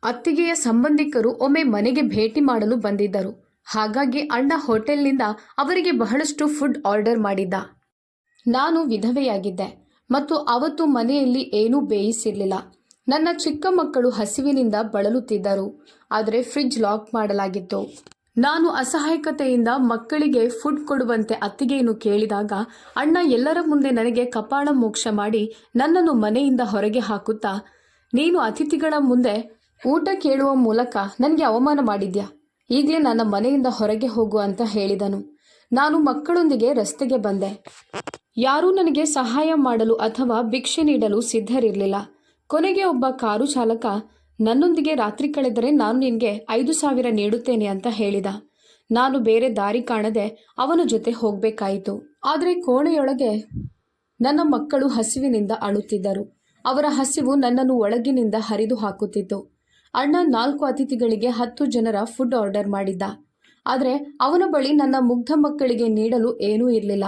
ಅತ್ತಿಗೆಯ ಸಂಬಂಧಿಕರು ಒಮ್ಮೆ ಮನೆಗೆ ಭೇಟಿ ಮಾಡಲು ಬಂದಿದ್ದರು. ಹಾಗಾಗಿ ಅಣ್ಣ ಹೋಟೆಲ್ನಿಂದ ಅವರಿಗೆ ಬಹಳಷ್ಟು ಫುಡ್ ಆರ್ಡರ್ ಮಾಡಿದ್ದ. ನಾನು ವಿಧವೆಯಾಗಿದ್ದೆ ಮತ್ತು ಅವತ್ತು ಮನೆಯಲ್ಲಿ ಏನೂ ಬೇಯಿಸಿರಲಿಲ್ಲ. ನನ್ನ ಚಿಕ್ಕ ಮಕ್ಕಳು ಹಸಿವಿನಿಂದ ಬಳಲುತ್ತಿದ್ದರು. ಆದರೆ ಫ್ರಿಡ್ಜ್ ಲಾಕ್ ಮಾಡಲಾಗಿತ್ತು. ನಾನು ಅಸಹಾಯಕತೆಯಿಂದ ಮಕ್ಕಳಿಗೆ ಫುಡ್ ಕೊಡುವಂತೆ ಅತ್ತಿಗೆಯನ್ನು ಕೇಳಿದಾಗ ಅಣ್ಣ ಎಲ್ಲರ ಮುಂದೆ ನನಗೆ ಕಪಾಳ ಮೋಕ್ಷ ಮಾಡಿ ನನ್ನನ್ನು ಮನೆಯಿಂದ ಹೊರಗೆ ಹಾಕುತ್ತಾ, ನೀನು ಅತಿಥಿಗಳ ಮುಂದೆ ಊಟ ಕೇಳುವ ಮೂಲಕ ನನಗೆ ಅವಮಾನ ಮಾಡಿದ್ಯಾ, ಈಗಲೇ ನನ್ನ ಮನೆಯಿಂದ ಹೊರಗೆ ಹೋಗು ಅಂತ ಹೇಳಿದನು. ನಾನು ಮಕ್ಕಳೊಂದಿಗೆ ರಸ್ತೆಗೆ ಬಂದೆ. ಯಾರೂ ನನಗೆ ಸಹಾಯ ಮಾಡಲು ಅಥವಾ ಭಿಕ್ಷೆ ನೀಡಲು ಸಿದ್ಧರಿರಲಿಲ್ಲ. ಕೊನೆಗೆ ಒಬ್ಬ ಕಾರು ಚಾಲಕ, ನನ್ನೊಂದಿಗೆ ರಾತ್ರಿ ಕಳೆದರೆ ನಾನು ನಿನಗೆ 5,000 ನೀಡುತ್ತೇನೆ ಅಂತ ಹೇಳಿದ. ನಾನು ಬೇರೆ ದಾರಿ ಕಾಣದೆ ಅವನ ಜೊತೆ ಹೋಗಬೇಕಾಯಿತು. ಆದರೆ ಕೋಣೆಯೊಳಗೆ ನನ್ನ ಮಕ್ಕಳು ಹಸಿವಿನಿಂದ ಅಳುತ್ತಿದ್ದರು. ಅವರ ಹಸಿವು ನನ್ನನ್ನು ಒಳಗಿನಿಂದ ಹರಿದು ಹಾಕುತ್ತಿತ್ತು. ಅಣ್ಣ 4 ಅತಿಥಿಗಳಿಗೆ 10 ಜನರ ಫುಡ್ ಆರ್ಡರ್ ಮಾಡಿದ್ದ. ಆದರೆ ಅವನ ಬಳಿ ನನ್ನ ಮುಗ್ಧ ಮಕ್ಕಳಿಗೆ ನೀಡಲು ಏನೂ ಇರಲಿಲ್ಲ.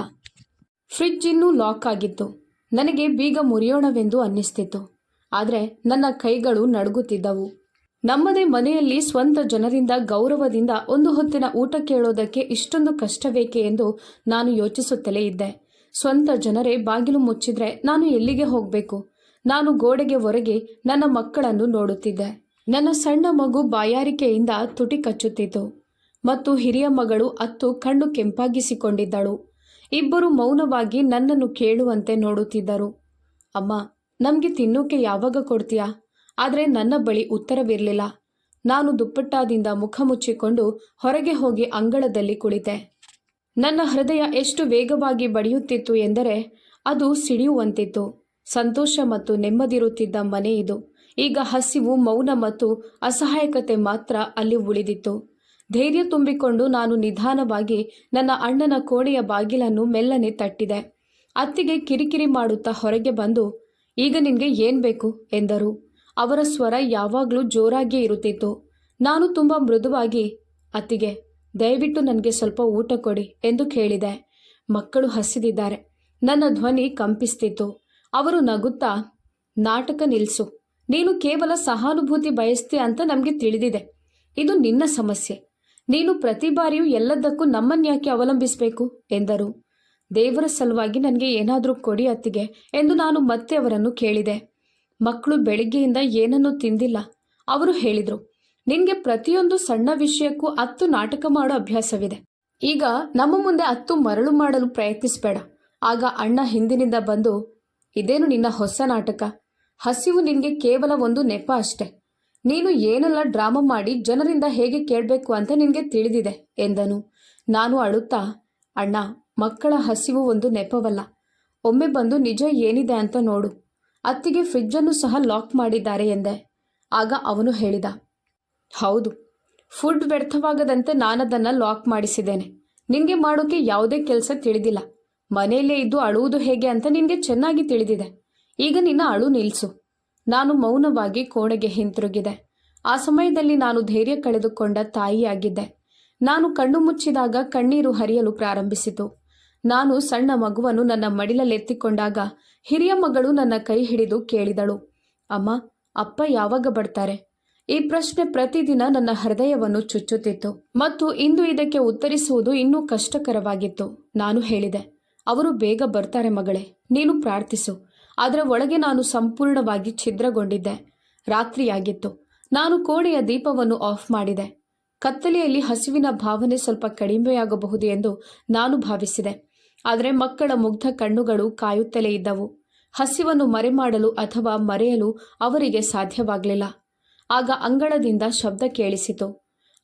ಫ್ರಿಡ್ಜ್ ಇನ್ನೂ ಲಾಕ್ ಆಗಿತ್ತು. ನನಗೆ ಬೀಗ ಮುರಿಯೋಣವೆಂದು ಅನ್ನಿಸ್ತಿತ್ತು. ಆದರೆ ನನ್ನ ಕೈಗಳು ನಡುಗುತ್ತಿದ್ದವು. ನಮ್ಮದೇ ಮನೆಯಲ್ಲಿ ಸ್ವಂತ ಜನರಿಂದ ಗೌರವದಿಂದ ಒಂದು ಹೊತ್ತಿನ ಊಟ ಕೇಳೋದಕ್ಕೆ ಇಷ್ಟೊಂದು ಕಷ್ಟವೇಕೆ ಎಂದು ನಾನು ಯೋಚಿಸುತ್ತಲೇ ಇದ್ದೆ. ಸ್ವಂತ ಜನರೇ ಬಾಗಿಲು ಮುಚ್ಚಿದ್ರೆ ನಾನು ಎಲ್ಲಿಗೆ ಹೋಗಬೇಕು? ನಾನು ಗೋಡೆಗೆ ಒರಗಿ ನನ್ನ ಮಕ್ಕಳನ್ನು ನೋಡುತ್ತಿದ್ದೆ. ನನ್ನ ಸಣ್ಣ ಮಗು ಬಾಯಾರಿಕೆಯಿಂದ ತುಟಿ ಕಚ್ಚುತ್ತಿತ್ತು ಮತ್ತು ಹಿರಿಯ ಮಗಳು ಅತ್ತು ಕಣ್ಣು ಕೆಂಪಾಗಿಸಿಕೊಂಡಿದ್ದಳು. ಇಬ್ಬರು ಮೌನವಾಗಿ ನನ್ನನ್ನು ಕೇಳುವಂತೆ ನೋಡುತ್ತಿದ್ದರು. ಅಮ್ಮ, ನಮಗೆ ತಿನ್ನೋಕೆ ಯಾವಾಗ ಕೊಡ್ತೀಯಾ? ಆದರೆ ನನ್ನ ಬಳಿ ಉತ್ತರವಿರಲಿಲ್ಲ. ನಾನು ದುಪ್ಪಟ್ಟಾದಿಂದ ಮುಖ ಮುಚ್ಚಿಕೊಂಡು ಹೊರಗೆ ಹೋಗಿ ಅಂಗಳದಲ್ಲಿ ಕುಳಿತೆ. ನನ್ನ ಹೃದಯ ಎಷ್ಟು ವೇಗವಾಗಿ ಬಡಿಯುತ್ತಿತ್ತು ಎಂದರೆ ಅದು ಸಿಡಿಯುವಂತಿತ್ತು. ಸಂತೋಷ ಮತ್ತು ನೆಮ್ಮದಿರುತ್ತಿದ್ದ ಮನೆ ಇದು. ಈಗ ಹಸಿವು, ಮೌನ ಮತ್ತು ಅಸಹಾಯಕತೆ ಮಾತ್ರ ಅಲ್ಲಿ ಉಳಿದಿತ್ತು. ಧೈರ್ಯ ತುಂಬಿಕೊಂಡು ನಾನು ನಿಧಾನವಾಗಿ ನನ್ನ ಅಣ್ಣನ ಕೋಣೆಯ ಬಾಗಿಲನ್ನು ಮೆಲ್ಲನೆ ತಟ್ಟಿದೆ. ಅತ್ತಿಗೆ ಕಿರಿಕಿರಿ ಮಾಡುತ್ತಾ ಹೊರಗೆ ಬಂದು, ಈಗ ನಿನಗೆ ಏನು ಬೇಕು ಎಂದರು. ಅವರ ಸ್ವರ ಯಾವಾಗಲೂ ಜೋರಾಗಿಯೇ ಇರುತ್ತಿತ್ತು. ನಾನು ತುಂಬ ಮೃದುವಾಗಿ, ಅತ್ತಿಗೆ, ದಯವಿಟ್ಟು ನನಗೆ ಸ್ವಲ್ಪ ಊಟ ಕೊಡಿ ಎಂದು ಕೇಳಿದೆ. ಮಕ್ಕಳು ಹಸಿದಿದ್ದಾರೆ. ನನ್ನ ಧ್ವನಿ ಕಂಪಿಸ್ತಿತ್ತು. ಅವರು ನಗುತ್ತಾ, ನಾಟಕ ನಿಲ್ಲಿಸು. ನೀನು ಕೇವಲ ಸಹಾನುಭೂತಿ ಬಯಸ್ತೀಯ ಅಂತ ನಮಗೆ ತಿಳಿದಿದೆ. ಇದು ನಿನ್ನ ಸಮಸ್ಯೆ. ನೀನು ಪ್ರತಿ ಬಾರಿಯೂ ಎಲ್ಲದಕ್ಕೂ ನಮ್ಮನ್ಯಾಕೆ ಅವಲಂಬಿಸಬೇಕು ಎಂದರು. ದೇವರ ಸಲುವಾಗಿ ನನಗೆ ಏನಾದರೂ ಕೊಡಿ ಅತ್ತಿಗೆ ಎಂದು ನಾನು ಮತ್ತೆ ಅವರನ್ನು ಕೇಳಿದೆ. ಮಕ್ಕಳು ಬೆಳಿಗ್ಗೆಯಿಂದ ಏನನ್ನೂ ತಿಂದಿಲ್ಲ. ಅವರು ಹೇಳಿದರು, ನಿನಗೆ ಪ್ರತಿಯೊಂದು ಸಣ್ಣ ವಿಷಯಕ್ಕೂ ಅತ್ತು ನಾಟಕ ಮಾಡೋ ಅಭ್ಯಾಸವಿದೆ. ಈಗ ನಮ್ಮ ಮುಂದೆ ಅತ್ತು ಮರಳು ಮಾಡಲು ಪ್ರಯತ್ನಿಸಬೇಡ. ಆಗ ಅಣ್ಣ ಹಿಂದಿನಿಂದ ಬಂದು, ಇದೇನು ನಿನ್ನ ಹೊಸ ನಾಟಕ? ಹಸಿವು ನಿನಗೆ ಕೇವಲ ಒಂದು ನೆಪ ಅಷ್ಟೆ. ನೀನು ಏನೆಲ್ಲ ಡ್ರಾಮಾ ಮಾಡಿ ಜನರಿಂದ ಹೇಗೆ ಕೇಳಬೇಕು ಅಂತ ನಿನಗೆ ತಿಳಿದಿದೆ ಎಂದನು. ನಾನು ಅಳುತ್ತಾ, ಅಣ್ಣ, ಮಕ್ಕಳ ಹಸಿವು ಒಂದು ನೆಪವಲ್ಲ. ಒಮ್ಮೆ ಬಂದು ನಿಜ ಏನಿದೆ ಅಂತ ನೋಡು. ಅತ್ತಿಗೆ ಫ್ರಿಡ್ಜನ್ನು ಸಹ ಲಾಕ್ ಮಾಡಿದ್ದಾರೆ ಎಂದೆ. ಆಗ ಅವನು ಹೇಳಿದ, ಹೌದು, ಫುಡ್ ವ್ಯರ್ಥವಾಗದಂತೆ ನಾನದನ್ನು ಲಾಕ್ ಮಾಡಿಸಿದ್ದೇನೆ. ನಿನಗೆ ಮಾಡೋಕೆ ಯಾವುದೇ ಕೆಲಸ ತಿಳಿದಿಲ್ಲ. ಮನೆಯಲ್ಲೇ ಇದ್ದು ಅಳುವುದು ಹೇಗೆ ಅಂತ ನಿನಗೆ ಚೆನ್ನಾಗಿ ತಿಳಿದಿದೆ. ಈಗ ನಿನ್ನ ಅಳು ನಿಲ್ಲಿಸು. ನಾನು ಮೌನವಾಗಿ ಕೋಣೆಗೆ ಹಿಂತಿರುಗಿದೆ. ಆ ಸಮಯದಲ್ಲಿ ನಾನು ಧೈರ್ಯ ಕಳೆದುಕೊಂಡ ತಾಯಿಯಾಗಿದ್ದೆ. ನಾನು ಕಣ್ಣು ಮುಚ್ಚಿದಾಗ ಕಣ್ಣೀರು ಹರಿಯಲು ಪ್ರಾರಂಭಿಸಿತು. ನಾನು ಸಣ್ಣ ಮಗುವನ್ನು ನನ್ನ ಮಡಿಲಲ್ಲೆತ್ತಿಕೊಂಡಾಗ ಹಿರಿಯ ಮಗಳು ನನ್ನ ಕೈ ಹಿಡಿದು ಕೇಳಿದಳು, ಅಮ್ಮ, ಅಪ್ಪ ಯಾವಾಗ ಬರ್ತಾರೆ? ಈ ಪ್ರಶ್ನೆ ಪ್ರತಿದಿನ ನನ್ನ ಹೃದಯವನ್ನು ಚುಚ್ಚುತ್ತಿತ್ತು ಮತ್ತು ಇಂದು ಇದಕ್ಕೆ ಉತ್ತರಿಸುವುದು ಇನ್ನೂ ಕಷ್ಟಕರವಾಗಿತ್ತು. ನಾನು ಹೇಳಿದೆ, ಅವರು ಬೇಗ ಬರ್ತಾರೆ ಮಗಳೇ, ನೀನು ಪ್ರಾರ್ಥಿಸು. ಆದರೆ ಒಳಗೆ ನಾನು ಸಂಪೂರ್ಣವಾಗಿ ಛಿದ್ರಗೊಂಡಿದ್ದೆ. ರಾತ್ರಿಯಾಗಿತ್ತು. ನಾನು ಕೋಣೆಯ ದೀಪವನ್ನು ಆಫ್ ಮಾಡಿದೆ. ಕತ್ತಲೆಯಲ್ಲಿ ಹಸಿವಿನ ಭಾವನೆ ಸ್ವಲ್ಪ ಕಡಿಮೆಯಾಗಬಹುದು ಎಂದು ನಾನು ಭಾವಿಸಿದೆ. ಆದರೆ ಮಕ್ಕಳ ಮುಗ್ಧ ಕಣ್ಣುಗಳು ಕಾಯುತ್ತಲೇ ಇದ್ದವು. ಹಸಿವನ್ನು ಮರೆಮಾಡಲು ಅಥವಾ ಮರೆಯಲು ಅವರಿಗೆ ಸಾಧ್ಯವಾಗಲಿಲ್ಲ. ಆಗ ಅಂಗಳದಿಂದ ಶಬ್ದ ಕೇಳಿಸಿತು.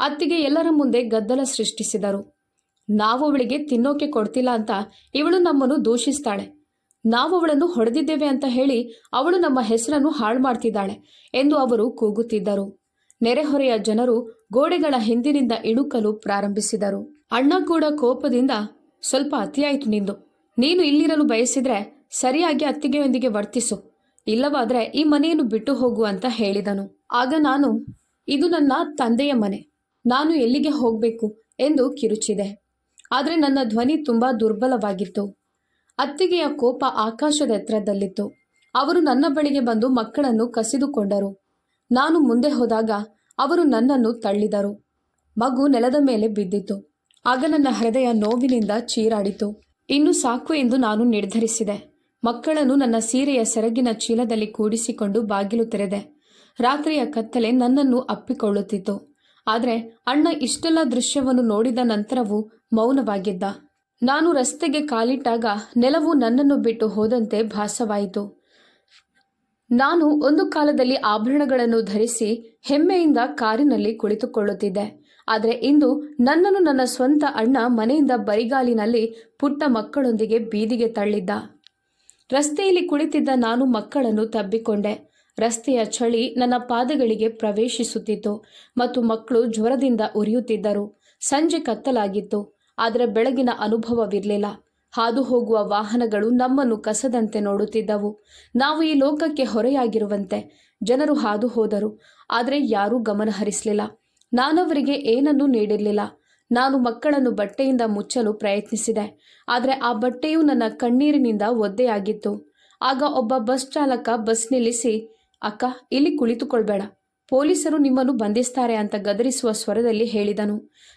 ಅತ್ತಿಗೆ ಎಲ್ಲರ ಮುಂದೆ ಗದ್ದಲ ಸೃಷ್ಟಿಸಿದರು. ನಾವು ಅವಳಿಗೆ ತಿನ್ನೋಕೆ ಕೊಡ್ತಿಲ್ಲ ಅಂತ ಇವಳು ನಮ್ಮನ್ನು ದೂಷಿಸ್ತಾಳೆ. ನಾವು ಅವಳನ್ನು ಹೊಡೆದಿದ್ದೇವೆ ಅಂತ ಹೇಳಿ ಅವಳು ನಮ್ಮ ಹೆಸರನ್ನು ಹಾಳು ಮಾಡ್ತಿದ್ದಾಳೆ ಎಂದು ಅವರು ಕೂಗುತ್ತಿದ್ದರು. ನೆರೆಹೊರೆಯ ಜನರು ಗೋಡೆಗಳ ಹಿಂದಿನಿಂದ ಇಣುಕಲು ಪ್ರಾರಂಭಿಸಿದರು. ಅಣ್ಣ ಕೂಡ ಕೋಪದಿಂದ, ಸ್ವಲ್ಪ ಅತಿಯಾಯಿತು ನಿಂದು. ನೀನು ಇಲ್ಲಿರಲು ಬಯಸಿದ್ರೆ ಸರಿಯಾಗಿ ಅತ್ತಿಗೆಯೊಂದಿಗೆ ವರ್ತಿಸು, ಇಲ್ಲವಾದ್ರೆ ಈ ಮನೆಯನ್ನು ಬಿಟ್ಟು ಹೋಗು ಅಂತ ಹೇಳಿದನು. ಆಗ ನಾನು, ಇದು ನನ್ನ ತಂದೆಯ ಮನೆ, ನಾನು ಎಲ್ಲಿಗೆ ಹೋಗಬೇಕು ಎಂದು ಕಿರುಚಿದೆ. ಆದರೆ ನನ್ನ ಧ್ವನಿ ತುಂಬಾ ದುರ್ಬಲವಾಗಿತ್ತು. ಅತ್ತಿಗೆಯ ಕೋಪ ಆಕಾಶದ ಎತ್ತರದಲ್ಲಿತ್ತು. ಅವರು ನನ್ನ ಬಳಿಗೆ ಬಂದು ಮಕ್ಕಳನ್ನು ಕಸಿದುಕೊಂಡರು. ನಾನು ಮುಂದೆ ಹೋದಾಗ ಅವರು ನನ್ನನ್ನು ತಳ್ಳಿದರು. ಮಗು ನೆಲದ ಮೇಲೆ ಬಿದ್ದಿತು. ಆಗ ನನ್ನ ಹೃದಯ ನೋವಿನಿಂದ ಚೀರಾಡಿತು. ಇನ್ನು ಸಾಕು ಎಂದು ನಾನು ನಿರ್ಧರಿಸಿದೆ. ಮಕ್ಕಳನ್ನು ನನ್ನ ಸೀರೆಯ ಸೆರಗಿನ ಚೀಲದಲ್ಲಿ ಕೂಡಿಸಿಕೊಂಡು ಬಾಗಿಲು ತೆರೆದೆ. ರಾತ್ರಿಯ ಕತ್ತಲೆ ನನ್ನನ್ನು ಅಪ್ಪಿಕೊಳ್ಳುತ್ತಿತ್ತು. ಆದರೆ ಅಣ್ಣ ಇಷ್ಟೆಲ್ಲ ದೃಶ್ಯವನ್ನು ನೋಡಿದ ನಂತರವೂ ಮೌನವಾಗಿದ್ದ. ನಾನು ರಸ್ತೆಗೆ ಕಾಲಿಟ್ಟಾಗ ನೆಲವು ನನ್ನನ್ನು ಬಿಟ್ಟು ಹೋದಂತೆ ಭಾಸವಾಯಿತು. ನಾನು ಒಂದು ಕಾಲದಲ್ಲಿ ಆಭರಣಗಳನ್ನು ಧರಿಸಿ ಹೆಮ್ಮೆಯಿಂದ ಕಾರಿನಲ್ಲಿ ಕುಳಿತುಕೊಳ್ಳುತ್ತಿದ್ದೆ. ಆದರೆ ಇಂದು ನನ್ನನ್ನು ನನ್ನ ಸ್ವಂತ ಅಣ್ಣ ಮನೆಯಿಂದ ಬರಿಗಾಲಿನಲ್ಲಿ ಪುಟ್ಟ ಮಕ್ಕಳೊಂದಿಗೆ ಬೀದಿಗೆ ತಳ್ಳಿದ್ದ. ರಸ್ತೆಯಲ್ಲಿ ಕುಳಿತಿದ್ದ ನಾನು ಮಕ್ಕಳನ್ನು ತಬ್ಬಿಕೊಂಡೆ. ರಸ್ತೆಯ ಚಳಿ ನನ್ನ ಪಾದಗಳಿಗೆ ಪ್ರವೇಶಿಸುತ್ತಿತ್ತು ಮತ್ತು ಮಕ್ಕಳು ಜ್ವರದಿಂದ ಉರಿಯುತ್ತಿದ್ದರು. ಸಂಜೆ ಕತ್ತಲಾಗಿತ್ತು, ಆದರೆ ಬೆಳಗಿನ ಅನುಭವವಿರಲಿಲ್ಲ. ಹಾದು ಹೋಗುವ ವಾಹನಗಳು ನಮ್ಮನ್ನು ಕಸದಂತೆ ನೋಡುತ್ತಿದ್ದವು. ನಾವು ಈ ಲೋಕಕ್ಕೆ ಹೊರೆಯಾಗಿರುವಂತೆ. ಜನರು ಹಾದು ಹೋದರು, ಆದರೆ ಯಾರೂ ಗಮನ ಹರಿಸಲಿಲ್ಲ. ನಾನವರಿಗೆ ಏನನ್ನೂ ನೀಡಿರಲಿಲ್ಲ. ನಾನು ಮಕ್ಕಳನ್ನು ಬಟ್ಟೆಯಿಂದ ಮುಚ್ಚಲು ಪ್ರಯತ್ನಿಸಿದೆ, ಆದರೆ ಆ ಬಟ್ಟೆಯು ನನ್ನ ಕಣ್ಣೀರಿನಿಂದ ಒದ್ದೆಯಾಗಿತ್ತು. ಆಗ ಒಬ್ಬ ಬಸ್ ಚಾಲಕ ಬಸ್ ನಿಲ್ಲಿಸಿ, ಅಕ್ಕ, ಇಲ್ಲಿ ಕುಳಿತುಕೊಳ್ಬೇಡ, ಪೊಲೀಸರು ನಿಮ್ಮನ್ನು ಬಂಧಿಸ್ತಾರೆ ಅಂತ ಗದರಿಸುವ ಸ್ವರದಲ್ಲಿ ಹೇಳಿದನು.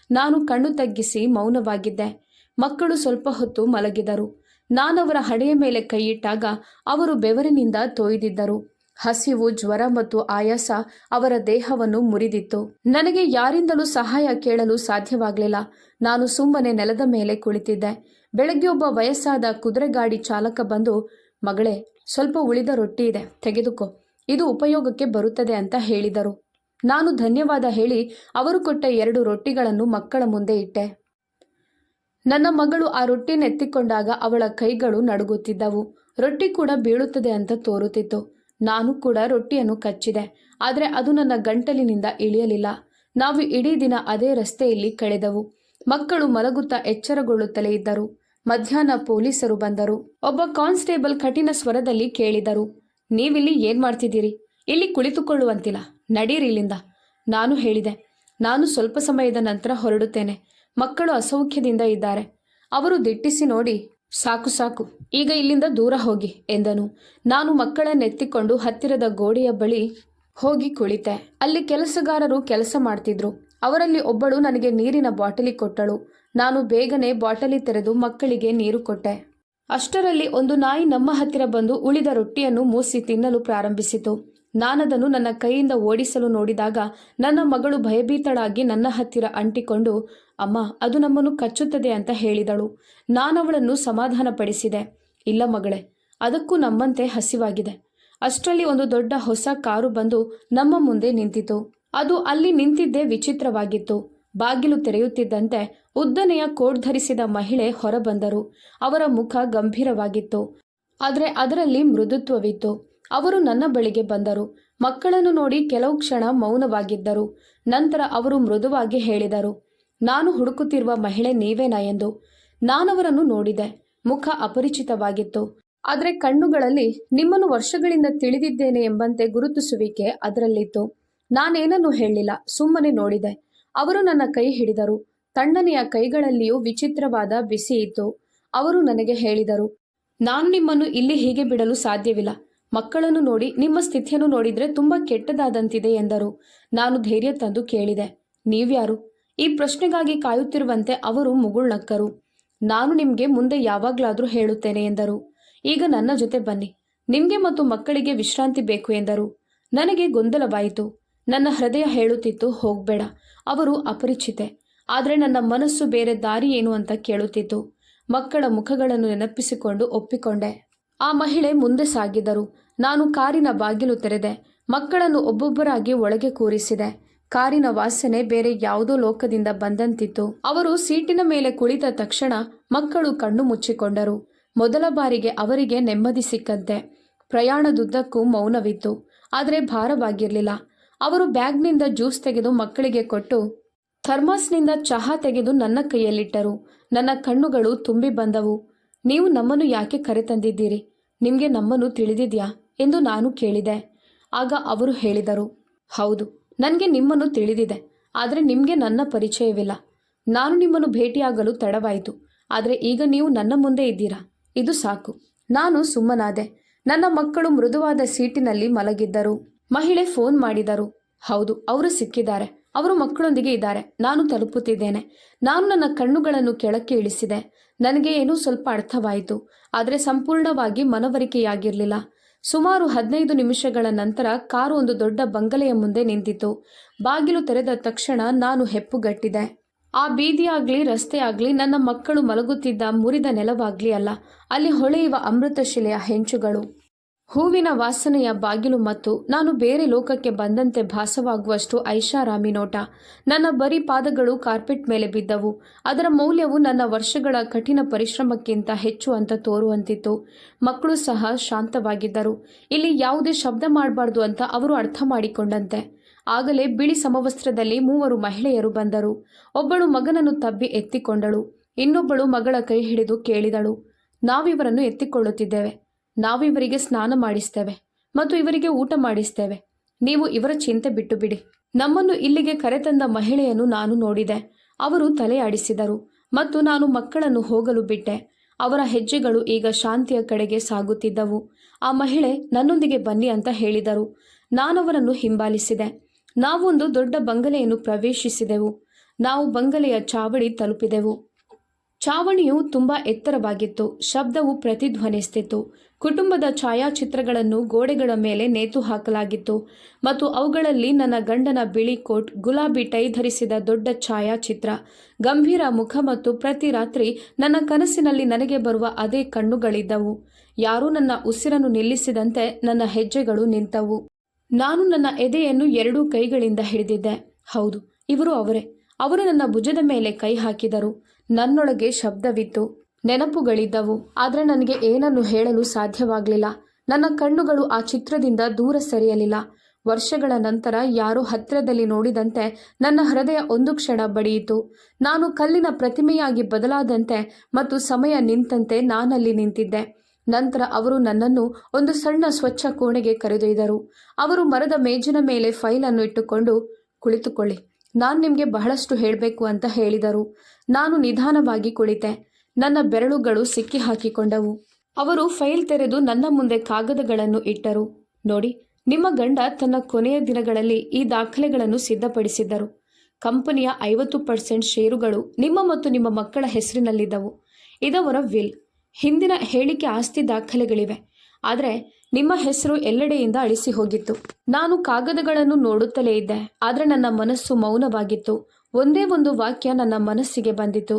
ನಾನು ಕಣ್ಣು ತಗ್ಗಿಸಿ ಮೌನವಾಗಿದ್ದೆ. ಮಕ್ಕಳು ಸ್ವಲ್ಪ ಹೊತ್ತು ಮಲಗಿದರು. ನಾನವರ ಹಣೆಯ ಮೇಲೆ ಕೈಯಿಟ್ಟಾಗ ಅವರು ಬೆವರಿನಿಂದ ತೊಯ್ದಿದ್ದರು. ಹಸಿವು, ಜ್ವರ ಮತ್ತು ಆಯಾಸ ಅವರ ದೇಹವನ್ನು ಮುರಿದಿತ್ತು. ನನಗೆ ಯಾರಿಂದಲೂ ಸಹಾಯ ಕೇಳಲು ಸಾಧ್ಯವಾಗಲಿಲ್ಲ. ನಾನು ಸುಮ್ಮನೆ ನೆಲದ ಮೇಲೆ ಕುಳಿತಿದ್ದೆ. ಬೆಳಗ್ಗೆ ಒಬ್ಬ ವಯಸ್ಸಾದ ಕುದುರೆಗಾಡಿ ಚಾಲಕ ಬಂದು, ಮಗಳೇ, ಸ್ವಲ್ಪ ಉಳಿದ ರೊಟ್ಟಿ ಇದೆ, ತೆಗೆದುಕೋ, ಇದು ಉಪಯೋಗಕ್ಕೆ ಬರುತ್ತದೆ ಅಂತ ಹೇಳಿದರು. ನಾನು ಧನ್ಯವಾದ ಹೇಳಿ ಅವರು ಕೊಟ್ಟ 2 ರೊಟ್ಟಿಗಳನ್ನು ಮಕ್ಕಳ ಮುಂದೆ ಇಟ್ಟೆ. ನನ್ನ ಮಗಳು ಆ ರೊಟ್ಟಿನೆತ್ತಿಕೊಂಡಾಗ ಅವಳ ಕೈಗಳು ನಡುಗುತ್ತಿದ್ದವು. ರೊಟ್ಟಿ ಕೂಡ ಬೀಳುತ್ತದೆ ಅಂತ ತೋರುತ್ತಿತ್ತು. ನಾನು ಕೂಡ ರೊಟ್ಟಿಯನ್ನು ಕಚ್ಚಿದೆ, ಆದರೆ ಅದು ನನ್ನ ಗಂಟಲಿನಿಂದ ಇಳಿಯಲಿಲ್ಲ. ನಾವು ಇಡೀ ದಿನ ಅದೇ ರಸ್ತೆಯಲ್ಲಿ ಕಳೆದವು. ಮಕ್ಕಳು ಮಲಗುತ್ತಾ ಎಚ್ಚರಗೊಳ್ಳುತ್ತಲೇ ಇದ್ದರು. ಮಧ್ಯಾಹ್ನ ಪೊಲೀಸರು ಬಂದರು. ಒಬ್ಬ ಕಾನ್ಸ್ಟೇಬಲ್ ಕಠಿಣ ಸ್ವರದಲ್ಲಿ ಕೇಳಿದರು, ನೀವಿಲ್ಲಿ ಏನ್ ಮಾಡ್ತಿದ್ದೀರಿ? ಇಲ್ಲಿ ಕುಳಿತುಕೊಳ್ಳುವಂತಿಲ್ಲ, ನಡೀರಿ ಇಲ್ಲಿಂದ. ನಾನು ಹೇಳಿದೆ, ನಾನು ಸ್ವಲ್ಪ ಸಮಯದ ನಂತರ ಹೊರಡುತ್ತೇನೆ, ಮಕ್ಕಳು ಅಸೌಖ್ಯದಿಂದ ಇದ್ದಾರೆ. ಅವರು ದಿಟ್ಟಿಸಿ ನೋಡಿ, ಸಾಕು ಸಾಕು, ಈಗ ಇಲ್ಲಿಂದ ದೂರ ಹೋಗಿ ಎಂದನು. ನಾನು ಮಕ್ಕಳನ್ನೆತ್ತಿಕೊಂಡು ಹತ್ತಿರದ ಗೋಡೆಯ ಬಳಿ ಹೋಗಿ ಕುಳಿತೆ. ಅಲ್ಲಿ ಕೆಲಸಗಾರರು ಕೆಲಸ ಮಾಡ್ತಿದ್ರು. ಅವರಲ್ಲಿ ಒಬ್ಬಳು ನನಗೆ ನೀರಿನ ಬಾಟಲಿ ಕೊಟ್ಟಳು. ನಾನು ಬೇಗನೆ ಬಾಟಲಿ ತೆರೆದು ಮಕ್ಕಳಿಗೆ ನೀರು ಕೊಟ್ಟೆ. ಅಷ್ಟರಲ್ಲಿ ಒಂದು ನಾಯಿ ನಮ್ಮ ಹತ್ತಿರ ಬಂದು ಉಳಿದ ರೊಟ್ಟಿಯನ್ನು ಮೂಸಿ ತಿನ್ನಲು ಪ್ರಾರಂಭಿಸಿತು. ನಾನದನ್ನು ನನ್ನ ಕೈಯಿಂದ ಓಡಿಸಲು ನೋಡಿದಾಗ ನನ್ನ ಮಗಳು ಭಯಭೀತಳಾಗಿ ನನ್ನ ಹತ್ತಿರ ಅಂಟಿಕೊಂಡು, ಅಮ್ಮ, ಅದು ನಮ್ಮನ್ನು ಕಚ್ಚುತ್ತದೆ ಅಂತ ಹೇಳಿದಳು. ನಾನವಳನ್ನು ಸಮಾಧಾನಪಡಿಸಿದೆ. ಇಲ್ಲ ಮಗಳೇ, ಅದಕ್ಕೂ ನಮ್ಮಂತೆ ಹಸಿವಾಗಿದೆ. ಅಷ್ಟರಲ್ಲಿ ಒಂದು ದೊಡ್ಡ ಹೊಸ ಕಾರು ಬಂದು ನಮ್ಮ ಮುಂದೆ ನಿಂತಿತು. ಅದು ಅಲ್ಲಿ ನಿಂತಿದ್ದೇ ವಿಚಿತ್ರವಾಗಿತ್ತು. ಬಾಗಿಲು ತೆರೆಯುತ್ತಿದ್ದಂತೆ ಉದ್ದನೆಯ ಕೋಟ್ ಧರಿಸಿದ ಮಹಿಳೆ ಹೊರಬಂದರು. ಅವರ ಮುಖ ಗಂಭೀರವಾಗಿತ್ತು, ಆದರೆ ಅದರಲ್ಲಿ ಮೃದುತ್ವವಿತ್ತು. ಅವರು ನನ್ನ ಬಳಿಗೆ ಬಂದರು. ಮಕ್ಕಳನ್ನು ನೋಡಿ ಕೆಲವು ಕ್ಷಣ ಮೌನವಾಗಿದ್ದರು. ನಂತರ ಅವರು ಮೃದುವಾಗಿ ಹೇಳಿದರು, ನಾನು ಹುಡುಕುತ್ತಿರುವ ಮಹಿಳೆ ನೀವೇನಾ ಎಂದು. ನಾನವರನ್ನು ನೋಡಿದೆ. ಮುಖ ಅಪರಿಚಿತವಾಗಿತ್ತು, ಆದರೆ ಕಣ್ಣುಗಳಲ್ಲಿ ನಿಮ್ಮನ್ನು ವರ್ಷಗಳಿಂದ ತಿಳಿದಿದ್ದೇನೆ ಎಂಬಂತೆ ಗುರುತಿಸುವಿಕೆ ಅದರಲ್ಲಿತ್ತು. ನಾನೇನನ್ನೂ ಹೇಳಲಿಲ್ಲ, ಸುಮ್ಮನೆ ನೋಡಿದೆ. ಅವರು ನನ್ನ ಕೈ ಹಿಡಿದರು. ತಣ್ಣನೆಯ ಕೈಗಳಲ್ಲಿಯೂ ವಿಚಿತ್ರವಾದ ಬಿಸಿ ಇತ್ತು. ಅವರು ನನಗೆ ಹೇಳಿದರು, ನಾನು ನಿಮ್ಮನ್ನು ಇಲ್ಲಿ ಹೀಗೆ ಬಿಡಲು ಸಾಧ್ಯವಿಲ್ಲ. ಮಕ್ಕಳನ್ನು ನೋಡಿ ನಿಮ್ಮ ಸ್ಥಿತಿಯನ್ನು ನೋಡಿದ್ರೆ ತುಂಬಾ ಕೆಟ್ಟದಾದಂತಿದೆ ಎಂದರು. ನಾನು ಧೈರ್ಯ ತಂದು ಕೇಳಿದೆ, ನೀವ್ಯಾರು? ಈ ಪ್ರಶ್ನೆಗಾಗಿ ಕಾಯುತ್ತಿರುವಂತೆ ಅವರು ಮುಗುಳ್ನಕ್ಕರು. ನಾನು ನಿಮಗೆ ಮುಂದೆ ಯಾವಾಗಲಾದರೂ ಹೇಳುತ್ತೇನೆ ಎಂದರು. ಈಗ ನನ್ನ ಜೊತೆ ಬನ್ನಿ, ನಿಮಗೆ ಮತ್ತು ಮಕ್ಕಳಿಗೆ ವಿಶ್ರಾಂತಿ ಬೇಕು ಎಂದರು. ನನಗೆ ಗೊಂದಲವಾಯಿತು. ನನ್ನ ಹೃದಯ ಹೇಳುತ್ತಿತ್ತು, ಹೋಗ್ಬೇಡ, ಅವರು ಅಪರಿಚಿತೆ. ಆದರೆ ನನ್ನ ಮನಸ್ಸು ಬೇರೆ ದಾರಿ ಏನು ಅಂತ ಕೇಳುತ್ತಿತ್ತು. ಮಕ್ಕಳ ಮುಖಗಳನ್ನು ನೆನಪಿಸಿಕೊಂಡು ಒಪ್ಪಿಕೊಂಡೆ. ಆ ಮಹಿಳೆ ಮುಂದೆ ಸಾಗಿದರು. ನಾನು ಕಾರಿನ ಬಾಗಿಲು ತೆರೆದೆ. ಮಕ್ಕಳನ್ನು ಒಬ್ಬೊಬ್ಬರಾಗಿ ಒಳಗೆ ಕೂರಿಸಿದೆ. ಕಾರಿನ ವಾಸನೆ ಬೇರೆ ಯಾವುದೋ ಲೋಕದಿಂದ ಬಂದಂತಿತ್ತು. ಅವರು ಸೀಟಿನ ಮೇಲೆ ಕುಳಿತ ತಕ್ಷಣ ಮಕ್ಕಳು ಕಣ್ಣು ಮುಚ್ಚಿಕೊಂಡರು. ಮೊದಲ ಬಾರಿಗೆ ಅವರಿಗೆ ನೆಮ್ಮದಿ ಸಿಕ್ಕಂತೆ. ಪ್ರಯಾಣದುದ್ದಕ್ಕೂ ಮೌನವಿತ್ತು, ಆದರೆ ಭಾರವಾಗಿರಲಿಲ್ಲ. ಅವರು ಬ್ಯಾಗ್ನಿಂದ ಜ್ಯೂಸ್ ತೆಗೆದು ಮಕ್ಕಳಿಗೆ ಕೊಟ್ಟು ಥರ್ಮಾಸ್ನಿಂದ ಚಹಾ ತೆಗೆದು ನನ್ನ ಕೈಯಲ್ಲಿಟ್ಟರು. ನನ್ನ ಕಣ್ಣುಗಳು ತುಂಬಿ ಬಂದವು. ನೀವು ನಮ್ಮನ್ನು ಯಾಕೆ ಕರೆತಂದಿದ್ದೀರಿ? ನಿಮಗೆ ನಮ್ಮನ್ನು ತಿಳಿದಿದ್ಯಾ ಎಂದು ನಾನು ಕೇಳಿದೆ. ಆಗ ಅವರು ಹೇಳಿದರು, ಹೌದು, ನನಗೆ ನಿಮ್ಮನ್ನು ತಿಳಿದಿದೆ, ಆದರೆ ನಿಮಗೆ ನನ್ನ ಪರಿಚಯವಿಲ್ಲ. ನಾನು ನಿಮ್ಮನ್ನು ಭೇಟಿಯಾಗಲು ತಡವಾಯಿತು, ಆದರೆ ಈಗ ನೀವು ನನ್ನ ಮುಂದೆ ಇದ್ದೀರಾ, ಇದು ಸಾಕು. ನಾನು ಸುಮ್ಮನಾದೆ. ನನ್ನ ಮಕ್ಕಳು ಮೃದುವಾದ ಸೀಟಿನಲ್ಲಿ ಮಲಗಿದ್ದರು. ಮಹಿಳೆ ಫೋನ್ ಮಾಡಿದರು. ಹೌದು, ಅವರು ಸಿಕ್ಕಿದ್ದಾರೆ. ಅವರು ಮಕ್ಕಳೊಂದಿಗೆ ಇದ್ದಾರೆ. ನಾನು ತಲುಪುತ್ತಿದ್ದೇನೆ. ನಾನು ನನ್ನ ಕಣ್ಣುಗಳನ್ನು ಕೆಳಕ್ಕೆ ಇಳಿಸಿದೆ. ನನಗೆ ಏನೋ ಸ್ವಲ್ಪ ಅರ್ಥವಾಯಿತು, ಆದರೆ ಸಂಪೂರ್ಣವಾಗಿ ಮನವರಿಕೆಯಾಗಿರಲಿಲ್ಲ. ಸುಮಾರು 15 ನಿಮಿಷಗಳ ನಂತರ ಕಾರು ಒಂದು ದೊಡ್ಡ ಬಂಗಲೆಯ ಮುಂದೆ ನಿಂತಿತು. ಬಾಗಿಲು ತೆರೆದ ತಕ್ಷಣ ನಾನು ಹೆಪ್ಪುಗಟ್ಟಿದೆ. ಆ ಬೀದಿಯಾಗ್ಲಿ, ರಸ್ತೆಯಾಗ್ಲಿ, ನನ್ನ ಮಕ್ಕಳು ಮಲಗುತ್ತಿದ್ದ ಮುರಿದ ನೆಲವಾಗ್ಲಿ ಅಲ್ಲ. ಅಲ್ಲಿ ಹೊಳೆಯುವ ಅಮೃತಶಿಲೆಯ ಹೆಂಚುಗಳು, ಹೂವಿನ ವಾಸನೆಯ ಬಾಗಿಲು ಮತ್ತು ನಾನು ಬೇರೆ ಲೋಕಕ್ಕೆ ಬಂದಂತೆ ಭಾಸವಾಗುವಷ್ಟು ಐಷಾರಾಮಿ ನೋಟ. ನನ್ನ ಬರೀ ಪಾದಗಳು ಕಾರ್ಪೆಟ್ ಮೇಲೆ ಬಿದ್ದವು. ಅದರ ಮೌಲ್ಯವು ನನ್ನ ವರ್ಷಗಳ ಕಠಿಣ ಪರಿಶ್ರಮಕ್ಕಿಂತ ಹೆಚ್ಚು ಅಂತ ತೋರುವಂತಿತ್ತು. ಮಕ್ಕಳು ಸಹ ಶಾಂತವಾಗಿದ್ದರು. ಇಲ್ಲಿ ಯಾವುದೇ ಶಬ್ದ ಮಾಡಬಾರ್ದು ಅಂತ ಅವರು ಅರ್ಥ ಮಾಡಿಕೊಂಡಂತೆ. ಆಗಲೇ ಬಿಳಿ ಸಮವಸ್ತ್ರದಲ್ಲಿ 3 ಮಹಿಳೆಯರು ಬಂದರು. ಒಬ್ಬಳು ಮಗನನ್ನು ತಬ್ಬಿ ಎತ್ತಿಕೊಂಡಳು. ಇನ್ನೊಬ್ಬಳು ಮಗಳ ಕೈ ಹಿಡಿದು ಕೇಳಿದಳು, ನಾವಿವರನ್ನು ಎತ್ತಿಕೊಳ್ಳುತ್ತಿದ್ದೇವೆ. ನಾವಿವರಿಗೆ ಸ್ನಾನ ಮಾಡಿಸ್ತೇವೆ ಮತ್ತು ಇವರಿಗೆ ಊಟ ಮಾಡಿಸ್ತೇವೆ. ನೀವು ಇವರ ಚಿಂತೆ ಬಿಟ್ಟು ಬಿಡಿ. ನಮ್ಮನ್ನು ಇಲ್ಲಿಗೆ ಕರೆತಂದ ಮಹಿಳೆಯನ್ನು ನಾನು ನೋಡಿದೆ. ಅವರು ತಲೆ ಆಡಿಸಿದರು ಮತ್ತು ನಾನು ಮಕ್ಕಳನ್ನು ಹೋಗಲು ಬಿಟ್ಟೆ. ಅವರ ಹೆಜ್ಜೆಗಳು ಈಗ ಶಾಂತಿಯ ಕಡೆಗೆ ಸಾಗುತ್ತಿದ್ದವು. ಆ ಮಹಿಳೆ ನನ್ನೊಂದಿಗೆ ಬನ್ನಿ ಅಂತ ಹೇಳಿದರು. ನಾನವರನ್ನು ಹಿಂಬಾಲಿಸಿದೆ. ನಾವೊಂದು ದೊಡ್ಡ ಬಂಗಲೆಯನ್ನು ಪ್ರವೇಶಿಸಿದೆವು. ನಾವು ಬಂಗಲೆಯ ಚಾವಡಿ ತಲುಪಿದೆವು. ಚಾವಣಿಯು ತುಂಬಾ ಎತ್ತರವಾಗಿತ್ತು. ಶಬ್ದವು ಪ್ರತಿಧ್ವನಿಸುತ್ತಿತ್ತು. ಕುಟುಂಬದ ಛಾಯಾಚಿತ್ರಗಳನ್ನು ಗೋಡೆಗಳ ಮೇಲೆ ನೇತು ಹಾಕಲಾಗಿತ್ತು ಮತ್ತು ಅವುಗಳಲ್ಲಿ ನನ್ನ ಗಂಡನ ಬಿಳಿ ಕೋಟ್, ಗುಲಾಬಿ ಟೈ ಧರಿಸಿದ ದೊಡ್ಡ ಛಾಯಾಚಿತ್ರ, ಗಂಭೀರ ಮುಖ ಮತ್ತು ಪ್ರತಿ ರಾತ್ರಿ ನನ್ನ ಕನಸಿನಲ್ಲಿ ನನಗೆ ಬರುವ ಅದೇ ಕಣ್ಣುಗಳಿದ್ದವು. ಯಾರೂ ನನ್ನ ಉಸಿರನ್ನು ನಿಲ್ಲಿಸಿದಂತೆ ನನ್ನ ಹೆಜ್ಜೆಗಳು ನಿಂತವು. ನಾನು ನನ್ನ ಎದೆಯನ್ನು 2 ಕೈಗಳಿಂದ ಹಿಡಿದಿದ್ದೆ. ಹೌದು, ಇವರು ಅವರೇ. ಅವರು ನನ್ನ ಭುಜದ ಮೇಲೆ ಕೈ ಹಾಕಿದರು. ನನ್ನೊಳಗೆ ಶಬ್ದವಿತ್ತು, ನೆನಪುಗಳಿದ್ದವು, ಆದರೆ ನನಗೆ ಏನನ್ನು ಹೇಳಲು ಸಾಧ್ಯವಾಗಲಿಲ್ಲ. ನನ್ನ ಕಣ್ಣುಗಳು ಆ ಚಿತ್ರದಿಂದ ದೂರ ಸರಿಯಲಿಲ್ಲ. ವರ್ಷಗಳ ನಂತರ ಯಾರೋ ಹತ್ತಿರದಲ್ಲಿ ನೋಡಿದಂತೆ ನನ್ನ ಹೃದಯ ಒಂದು ಕ್ಷಣ ಬಡಿಯಿತು. ನಾನು ಕಲ್ಲಿನ ಪ್ರತಿಮೆಯಾಗಿ ಬದಲಾದಂತೆ ಮತ್ತು ಸಮಯ ನಿಂತಂತೆ ನಾನಲ್ಲಿ ನಿಂತಿದ್ದೆ. ನಂತರ ಅವರು ನನ್ನನ್ನು ಒಂದು ಸಣ್ಣ ಸ್ವಚ್ಛ ಕೋಣೆಗೆ ಕರೆದೊಯ್ದರು. ಅವರು ಮರದ ಮೇಜಿನ ಮೇಲೆ ಫೈಲನ್ನು ಇಟ್ಟುಕೊಂಡು, ಕುಳಿತುಕೊಳ್ಳಿ, ನಾನು ನಿಮಗೆ ಬಹಳಷ್ಟು ಹೇಳಬೇಕು ಅಂತ ಹೇಳಿದರು. ನಾನು ನಿಧಾನವಾಗಿ ಕುಳಿತೆ. ನನ್ನ ಬೆರಳುಗಳು ಸಿಕ್ಕಿ ಹಾಕಿಕೊಂಡವು. ಅವರು ಫೈಲ್ ತೆರೆದು ನನ್ನ ಮುಂದೆ ಕಾಗದಗಳನ್ನು ಇಟ್ಟರು. ನೋಡಿ, ನಿಮ್ಮ ಗಂಡ ತನ್ನ ಕೊನೆಯ ದಿನಗಳಲ್ಲಿ ಈ ದಾಖಲೆಗಳನ್ನು ಸಿದ್ಧಪಡಿಸಿದ್ದರು. ಕಂಪನಿಯ 50% ಷೇರುಗಳು ನಿಮ್ಮ ಮತ್ತು ನಿಮ್ಮ ಮಕ್ಕಳ ಹೆಸರಿನಲ್ಲಿದ್ದವು. ಇದವರ ವಿಲ್. ಹಿಂದಿನ ಹೇಳಿಕೆ ಆಸ್ತಿ ದಾಖಲೆಗಳಿವೆ, ಆದರೆ ನಿಮ್ಮ ಹೆಸರು ಎಲ್ಲೆಡೆಯಿಂದ ಅಳಿಸಿ ಹೋಗಿತ್ತು. ನಾನು ಕಾಗದಗಳನ್ನು ನೋಡುತ್ತಲೇ ಇದ್ದೆ, ಆದರೆ ನನ್ನ ಮನಸ್ಸು ಮೌನವಾಗಿತ್ತು. ಒಂದೇ ಒಂದು ವಾಕ್ಯ ನನ್ನ ಮನಸ್ಸಿಗೆ ಬಂದಿತು,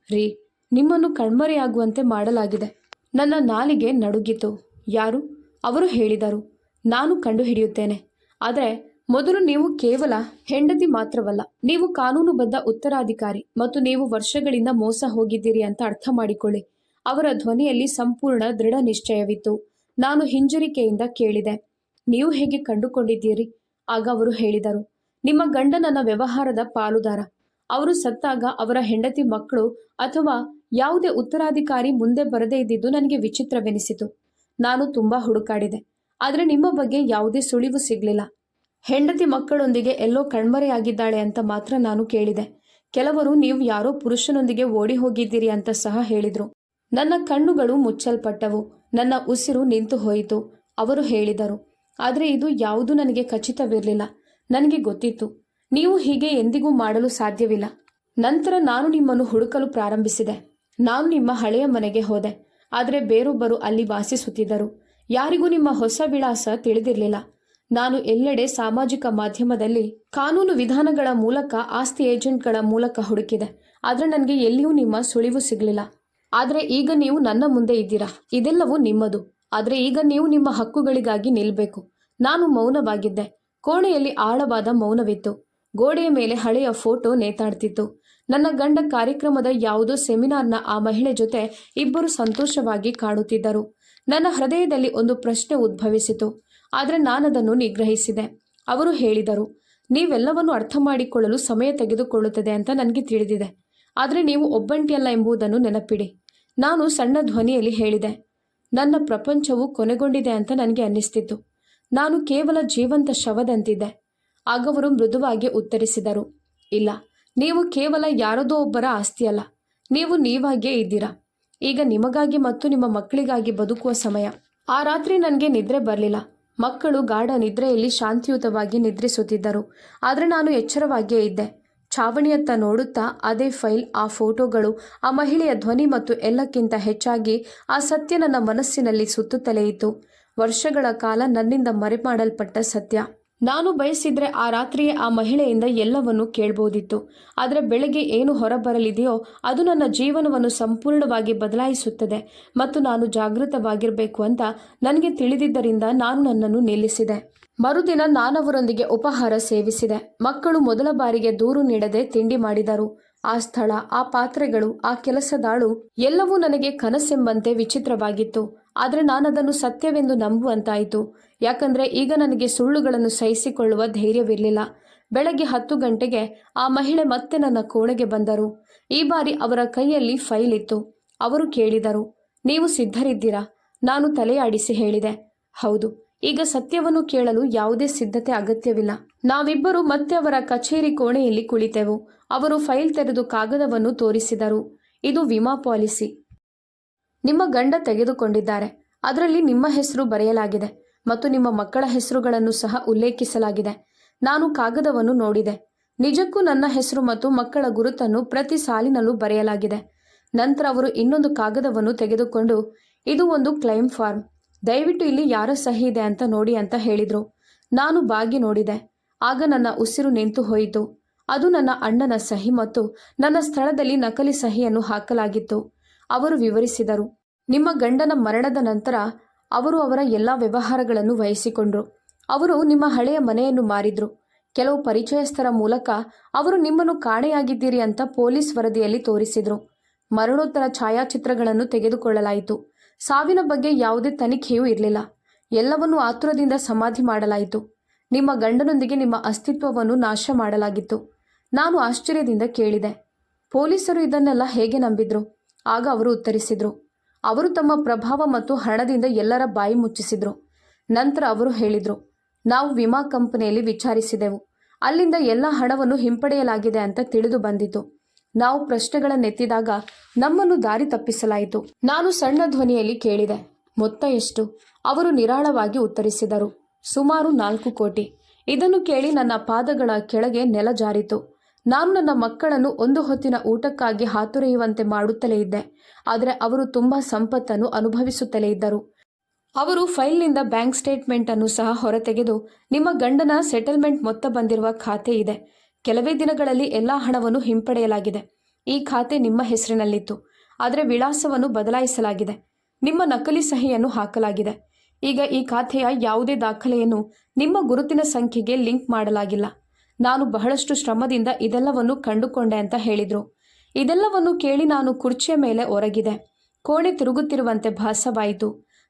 ರೀ, ನಿಮ್ಮನ್ನು ಕಣ್ಮರೆಯಾಗುವಂತೆ ಮಾಡಲಾಗಿದೆ. ನನ್ನ ನಾಲಿಗೆ ನಡುಗಿತು. ಯಾರು? ಅವರು ಹೇಳಿದರು, ನಾನು ಕಂಡುಹಿಡಿಯುತ್ತೇನೆ. ಆದರೆ ಮೊದಲು ನೀವು ಕೇವಲ ಹೆಂಡತಿ ಮಾತ್ರವಲ್ಲ, ನೀವು ಕಾನೂನುಬದ್ಧ ಉತ್ತರಾಧಿಕಾರಿ ಮತ್ತು ನೀವು ವರ್ಷಗಳಿಂದ ಮೋಸ ಹೋಗಿದ್ದೀರಿ ಅಂತ ಅರ್ಥ ಮಾಡಿಕೊಳ್ಳಿ. ಅವರ ಧ್ವನಿಯಲ್ಲಿ ಸಂಪೂರ್ಣ ದೃಢ ನಿಶ್ಚಯವಿತ್ತು. ನಾನು ಹಿಂಜರಿಕೆಯಿಂದ ಕೇಳಿದೆ, ನೀವು ಹೇಗೆ ಕಂಡುಕೊಂಡಿದ್ದೀರಿ? ಆಗ ಅವರು ಹೇಳಿದರು, ನಿಮ್ಮ ಗಂಡ ನನ್ನ ವ್ಯವಹಾರದ ಪಾಲುದಾರ. ಅವರು ಸತ್ತಾಗ ಅವರ ಹೆಂಡತಿ, ಮಕ್ಕಳು ಅಥವಾ ಯಾವುದೇ ಉತ್ತರಾಧಿಕಾರಿ ಮುಂದೆ ಬರದೇ ಇದ್ದಿದ್ದು ನನಗೆ ವಿಚಿತ್ರವೆನಿಸಿತು. ನಾನು ತುಂಬಾ ಹುಡುಕಾಡಿದೆ, ಆದರೆ ನಿಮ್ಮ ಬಗ್ಗೆ ಯಾವುದೇ ಸುಳಿವು ಸಿಗಲಿಲ್ಲ. ಹೆಂಡತಿ ಮಕ್ಕಳೊಂದಿಗೆ ಎಲ್ಲೋ ಕಣ್ಮರೆಯಾಗಿದ್ದಾಳೆ ಅಂತ ಮಾತ್ರ ನಾನು ಕೇಳಿದೆ. ಕೆಲವರು ನೀವು ಯಾರೋ ಪುರುಷನೊಂದಿಗೆ ಓಡಿ ಹೋಗಿದ್ದೀರಿ ಅಂತ ಸಹ ಹೇಳಿದ್ರು. ನನ್ನ ಕಣ್ಣುಗಳು ಮುಚ್ಚಲ್ಪಟ್ಟವು. ನನ್ನ ಉಸಿರು ನಿಂತು ಹೋಯಿತು. ಅವರು ಹೇಳಿದರು, ಆದರೆ ಇದು ಯಾವುದೂ ನನಗೆ ಖಚಿತವಿರಲಿಲ್ಲ. ನನಗೆ ಗೊತ್ತಿತ್ತು, ನೀವು ಹೀಗೆ ಎಂದಿಗೂ ಮಾಡಲು ಸಾಧ್ಯವಿಲ್ಲ. ನಂತರ ನಾನು ನಿಮ್ಮನ್ನು ಹುಡುಕಲು ಪ್ರಾರಂಭಿಸಿದೆ. ನಾನು ನಿಮ್ಮ ಹಳೆಯ ಮನೆಗೆ ಹೋದೆ, ಆದರೆ ಬೇರೊಬ್ಬರು ಅಲ್ಲಿ ವಾಸಿಸುತ್ತಿದ್ದರು. ಯಾರಿಗೂ ನಿಮ್ಮ ಹೊಸ ವಿಳಾಸ ತಿಳಿದಿರಲಿಲ್ಲ. ನಾನು ಎಲ್ಲೆಡೆ ಸಾಮಾಜಿಕ ಮಾಧ್ಯಮದಲ್ಲಿ ಕಾನೂನು ವಿಧಾನಗಳ ಮೂಲಕ, ಆಸ್ತಿ ಏಜೆಂಟ್ಗಳ ಮೂಲಕ ಹುಡುಕಿದೆ, ಆದರೆ ನನಗೆ ಎಲ್ಲಿಯೂ ನಿಮ್ಮ ಸುಳಿವು ಸಿಗಲಿಲ್ಲ. ಆದರೆ ಈಗ ನೀವು ನನ್ನ ಮುಂದೆ ಇದ್ದೀರಾ. ಇದೆಲ್ಲವೂ ನಿಮ್ಮದು, ಆದರೆ ಈಗ ನೀವು ನಿಮ್ಮ ಹಕ್ಕುಗಳಿಗಾಗಿ ನಿಲ್ಲಬೇಕು. ನಾನು ಮೌನವಾಗಿದ್ದೆ. ಕೋಣೆಯಲ್ಲಿ ಆಳವಾದ ಮೌನವಿತ್ತು. ಗೋಡೆಯ ಮೇಲೆ ಹಳೆಯ ಫೋಟೋ ನೇತಾಡ್ತಿತ್ತು. ನನ್ನ ಗಂಡ ಕಾರ್ಯಕ್ರಮದ ಯಾವುದೋ ಸೆಮಿನಾರ್ನ ಆ ಮಹಿಳೆ ಜೊತೆ ಇಬ್ಬರು ಸಂತೋಷವಾಗಿ ಕಾಣುತ್ತಿದ್ದರು. ನನ್ನ ಹೃದಯದಲ್ಲಿ ಒಂದು ಪ್ರಶ್ನೆ ಉದ್ಭವಿಸಿತು, ಆದರೆ ನಾನದನ್ನು ನಿಗ್ರಹಿಸಿದೆ. ಅವರು ಹೇಳಿದರು, ನೀವೆಲ್ಲವನ್ನು ಅರ್ಥ ಮಾಡಿಕೊಳ್ಳಲು ಸಮಯ ತೆಗೆದುಕೊಳ್ಳುತ್ತದೆ ಅಂತ ನನಗೆ ತಿಳಿದಿದೆ, ಆದರೆ ನೀವು ಒಬ್ಬಂಟಿಯಲ್ಲ ಎಂಬುದನ್ನು ನೆನಪಿಡಿ. ನಾನು ಸಣ್ಣ ಧ್ವನಿಯಲ್ಲಿ ಹೇಳಿದೆ, ನನ್ನ ಪ್ರಪಂಚವು ಕೊನೆಗೊಂಡಿದೆ ಅಂತ ನನಗೆ ಅನ್ನಿಸ್ತಿತ್ತು. ನಾನು ಕೇವಲ ಜೀವಂತ ಶವದಂತಿದ್ದೆ. ಆಗ ಅವರು ಮೃದುವಾಗಿ ಉತ್ತರಿಸಿದರು, ಇಲ್ಲ, ನೀವು ಕೇವಲ ಯಾರದೋ ಒಬ್ಬರ ಆಸ್ತಿಯಲ್ಲ, ನೀವು ನೀವಾಗಿಯೇ ಇದ್ದೀರಾ. ಈಗ ನಿಮಗಾಗಿ ಮತ್ತು ನಿಮ್ಮ ಮಕ್ಕಳಿಗಾಗಿ ಬದುಕುವ ಸಮಯ. ಆ ರಾತ್ರಿ ನನಗೆ ನಿದ್ರೆ ಬರಲಿಲ್ಲ. ಮಕ್ಕಳು ಗಾಢ ನಿದ್ರೆಯಲ್ಲಿ ಶಾಂತಿಯುತವಾಗಿ ನಿದ್ರಿಸುತ್ತಿದ್ದರು. ಆದರೆ ನಾನು ಎಚ್ಚರವಾಗಿಯೇ ಇದ್ದೆ. ಛಾವಣಿಯತ್ತ ನೋಡುತ್ತಾ ಅದೇ ಫೈಲ್, ಆ ಫೋಟೋಗಳು, ಆ ಮಹಿಳೆಯ ಧ್ವನಿ ಮತ್ತು ಎಲ್ಲಕ್ಕಿಂತ ಹೆಚ್ಚಾಗಿ ಆ ಸತ್ಯ ನನ್ನ ಮನಸ್ಸಿನಲ್ಲಿ ಸುತ್ತುತ್ತಲೇ ಇತ್ತು. ವರ್ಷಗಳ ಕಾಲ ನನ್ನಿಂದ ಮರೆಮಾಡಲ್ಪಟ್ಟ ಸತ್ಯ. ನಾನು ಬಯಸಿದ್ರೆ ಆ ರಾತ್ರಿಯೇ ಆ ಮಹಿಳೆಯಿಂದ ಎಲ್ಲವನ್ನೂ ಕೇಳಬಹುದಿತ್ತು. ಆದರೆ ಬೆಳಗ್ಗೆ ಏನು ಹೊರಬರಲಿದೆಯೋ ಅದು ನನ್ನ ಜೀವನವನ್ನು ಸಂಪೂರ್ಣವಾಗಿ ಬದಲಾಯಿಸುತ್ತದೆ ಮತ್ತು ನಾನು ಜಾಗೃತವಾಗಿರಬೇಕು ಅಂತ ನನಗೆ ತಿಳಿದಿದ್ದರಿಂದ ನಾನು ನನ್ನನ್ನು ನಿಲ್ಲಿಸಿದೆ. ಮರುದಿನ ನಾನವರೊಂದಿಗೆ ಉಪಹಾರ ಸೇವಿಸಿದೆ. ಮಕ್ಕಳು ಮೊದಲ ಬಾರಿಗೆ ದೂರು ನೀಡದೆ ತಿಂಡಿ ಮಾಡಿದರು. ಆ ಸ್ಥಳ, ಆ ಪಾತ್ರೆಗಳು, ಆ ಕೆಲಸದಾಳು ಎಲ್ಲವೂ ನನಗೆ ಕನಸೆಂಬಂತೆ ವಿಚಿತ್ರವಾಗಿತ್ತು. ಆದರೆ ನಾನದನ್ನು ಸತ್ಯವೆಂದು ನಂಬುವಂತಾಯಿತು. ಯಾಕಂದ್ರೆ ಈಗ ನನಗೆ ಸುಳ್ಳುಗಳನ್ನು ಸಹಿಸಿಕೊಳ್ಳುವ ಧೈರ್ಯವಿರಲಿಲ್ಲ. ಬೆಳಗ್ಗೆ 10 ಗಂಟೆಗೆ ಆ ಮಹಿಳೆ ಮತ್ತೆ ನನ್ನ ಕೋಣೆಗೆ ಬಂದರು. ಈ ಬಾರಿ ಅವರ ಕೈಯಲ್ಲಿ ಫೈಲ್ ಇತ್ತು. ಅವರು ಕೇಳಿದರು, ನೀವು ಸಿದ್ಧರಿದ್ದೀರಾ? ನಾನು ತಲೆಯಾಡಿಸಿ ಹೇಳಿದೆ, ಹೌದು. ಈಗ ಸತ್ಯವನ್ನು ಕೇಳಲು ಯಾವುದೇ ಸಿದ್ಧತೆ ಅಗತ್ಯವಿಲ್ಲ. ನಾವಿಬ್ಬರು ಮತ್ತೆ ಅವರ ಕಚೇರಿ ಕೋಣೆಯಲ್ಲಿ ಕುಳಿತೆವು. ಅವರು ಫೈಲ್ ತೆರೆದು ಕಾಗದವನ್ನು ತೋರಿಸಿದರು. ಇದು ವಿಮಾ ಪಾಲಿಸಿ. ನಿಮ್ಮ ಗಂಡ ತೆಗೆದುಕೊಂಡಿದ್ದಾರೆ. ಅದರಲ್ಲಿ ನಿಮ್ಮ ಹೆಸರು ಬರೆಯಲಾಗಿದೆ ಮತ್ತು ನಿಮ್ಮ ಮಕ್ಕಳ ಹೆಸರುಗಳನ್ನು ಸಹ ಉಲ್ಲೇಖಿಸಲಾಗಿದೆ. ನಾನು ಕಾಗದವನ್ನು ನೋಡಿದೆ. ನಿಜಕ್ಕೂ ನನ್ನ ಹೆಸರು ಮತ್ತು ಮಕ್ಕಳ ಗುರುತನ್ನು ಪ್ರತಿ ಸಾಲಿನಲ್ಲೂ ಬರೆಯಲಾಗಿದೆ. ನಂತರ ಅವರು ಇನ್ನೊಂದು ಕಾಗದವನ್ನು ತೆಗೆದುಕೊಂಡು, ಇದು ಒಂದು ಕ್ಲೈಮ್ ಫಾರ್ಮ್, ದಯವಿಟ್ಟು ಇಲ್ಲಿ ಯಾರ ಸಹಿ ಇದೆ ಅಂತ ನೋಡಿ ಅಂತ ಹೇಳಿದರು. ನಾನು ಬಾಗಿ ನೋಡಿದೆ. ಆಗ ನನ್ನ ಉಸಿರು ನಿಂತು ಹೋಯಿತು. ಅದು ನನ್ನ ಅಣ್ಣನ ಸಹಿ ಮತ್ತು ನನ್ನ ಸ್ಥಳದಲ್ಲಿ ನಕಲಿ ಸಹಿಯನ್ನು ಹಾಕಲಾಗಿತ್ತು. ಅವರು ವಿವರಿಸಿದರು, ನಿಮ್ಮ ಗಂಡನ ಮರಣದ ನಂತರ ಅವರು ಅವರ ಎಲ್ಲ ವ್ಯವಹಾರಗಳನ್ನು ವಹಿಸಿಕೊಂಡ್ರು. ಅವರು ನಿಮ್ಮ ಹಳೆಯ ಮನೆಯನ್ನು ಮಾರಿದ್ರು. ಕೆಲವು ಪರಿಚಯಸ್ಥರ ಮೂಲಕ ಅವರು ನಿಮ್ಮನ್ನು ಕಾಣೆಯಾಗಿದ್ದೀರಿ ಅಂತ ಪೊಲೀಸ್ ವರದಿಯಲ್ಲಿ ತೋರಿಸಿದ್ರು. ಮರಣೋತ್ತರ ಛಾಯಾಚಿತ್ರಗಳನ್ನು ತೆಗೆದುಕೊಳ್ಳಲಾಯಿತು. ಸಾವಿನ ಬಗ್ಗೆ ಯಾವುದೇ ತನಿಖೆಯೂ ಇರಲಿಲ್ಲ. ಎಲ್ಲವನ್ನೂ ಆತುರದಿಂದ ಸಮಾಧಿ ಮಾಡಲಾಯಿತು. ನಿಮ್ಮ ಗಂಡನೊಂದಿಗೆ ನಿಮ್ಮ ಅಸ್ತಿತ್ವವನ್ನು ನಾಶ ಮಾಡಲಾಗಿತ್ತು. ನಾನು ಆಶ್ಚರ್ಯದಿಂದ ಕೇಳಿದೆ, ಪೊಲೀಸರು ಇದನ್ನೆಲ್ಲ ಹೇಗೆ ನಂಬಿದ್ರು? ಆಗ ಅವರು ಉತ್ತರಿಸಿದ್ರು, ಅವರು ತಮ್ಮ ಪ್ರಭಾವ ಮತ್ತು ಹಣದಿಂದ ಎಲ್ಲರ ಬಾಯಿ ಮುಚ್ಚಿಸಿದ್ರು. ನಂತರ ಅವರು ಹೇಳಿದ್ರು, ನಾವು ವಿಮಾ ಕಂಪನಿಯಲ್ಲಿ ವಿಚಾರಿಸಿದೆವು. ಅಲ್ಲಿಂದ ಎಲ್ಲ ಹಣವನ್ನು ಹಿಂಪಡೆಯಲಾಗಿದೆ ಅಂತ ತಿಳಿದು ಬಂದಿತು. ನಾವು ಪ್ರಶ್ನೆಗಳನ್ನೆತ್ತಿದಾಗ ನಮ್ಮನ್ನು ದಾರಿ ತಪ್ಪಿಸಲಾಯಿತು. ನಾನು ಸಣ್ಣ ಧ್ವನಿಯಲ್ಲಿ ಕೇಳಿದೆ, ಮೊತ್ತ ಎಷ್ಟು? ಅವರು ನಿರಾಳವಾಗಿ ಉತ್ತರಿಸಿದರು, ಸುಮಾರು 4 ಕೋಟಿ. ಇದನ್ನು ಕೇಳಿ ನನ್ನ ಪಾದಗಳ ಕೆಳಗೆ ನೆಲ ಜಾರಿತು. ನಾನು ನನ್ನ ಮಕ್ಕಳನ್ನು ಒಂದು ಹೊತ್ತಿನ ಊಟಕ್ಕಾಗಿ ಹಾತೊರೆಯುವಂತೆ ಮಾಡುತ್ತಲೇ ಇದ್ದೆ. ಆದರೆ ಅವರು ತುಂಬ ಸಂಪತ್ತನ್ನು ಅನುಭವಿಸುತ್ತಲೇ ಇದ್ದರು. ಅವರು ಫೈಲ್ನಿಂದ ಬ್ಯಾಂಕ್ ಸ್ಟೇಟ್ಮೆಂಟ್ ಅನ್ನು ಸಹ ಹೊರತೆಗೆದು, ನಿಮ್ಮ ಗಂಡನ ಸೆಟಲ್ಮೆಂಟ್ ಮೊತ್ತ ಬಂದಿರುವ ಖಾತೆ ಇದೆ. ಕೆಲವೇ ದಿನಗಳಲ್ಲಿ ಎಲ್ಲ ಹಣವನ್ನು ಹಿಂಪಡೆಯಲಾಗಿದೆ. ಈ ಖಾತೆ ನಿಮ್ಮ ಹೆಸರಿನಲ್ಲಿತ್ತು. ಆದರೆ ವಿಳಾಸವನ್ನು ಬದಲಾಯಿಸಲಾಗಿದೆ. ನಿಮ್ಮ ನಕಲಿ ಸಹಿಯನ್ನು ಹಾಕಲಾಗಿದೆ. ಈಗ ಈ ಖಾತೆಯ ಯಾವುದೇ ದಾಖಲೆಯನ್ನು ನಿಮ್ಮ ಗುರುತಿನ ಸಂಖ್ಯೆಗೆ ಲಿಂಕ್ ಮಾಡಲಾಗಿಲ್ಲ. ನಾನು ಬಹಳಷ್ಟು ಶ್ರಮದಿಂದ ಇದೆಲ್ಲವನ್ನು ಕಂಡುಕೊಂಡೆ ಅಂತ ಹೇಳಿದರು. ಇದೆಲ್ಲವನ್ನು ಕೇಳಿ ನಾನು ಕುರ್ಚಿಯ ಮೇಲೆ ಒರಗಿದೆ. ಕೋಣೆ ತಿರುಗುತ್ತಿರುವಂತೆ ಭಾಸವಾಯಿತು.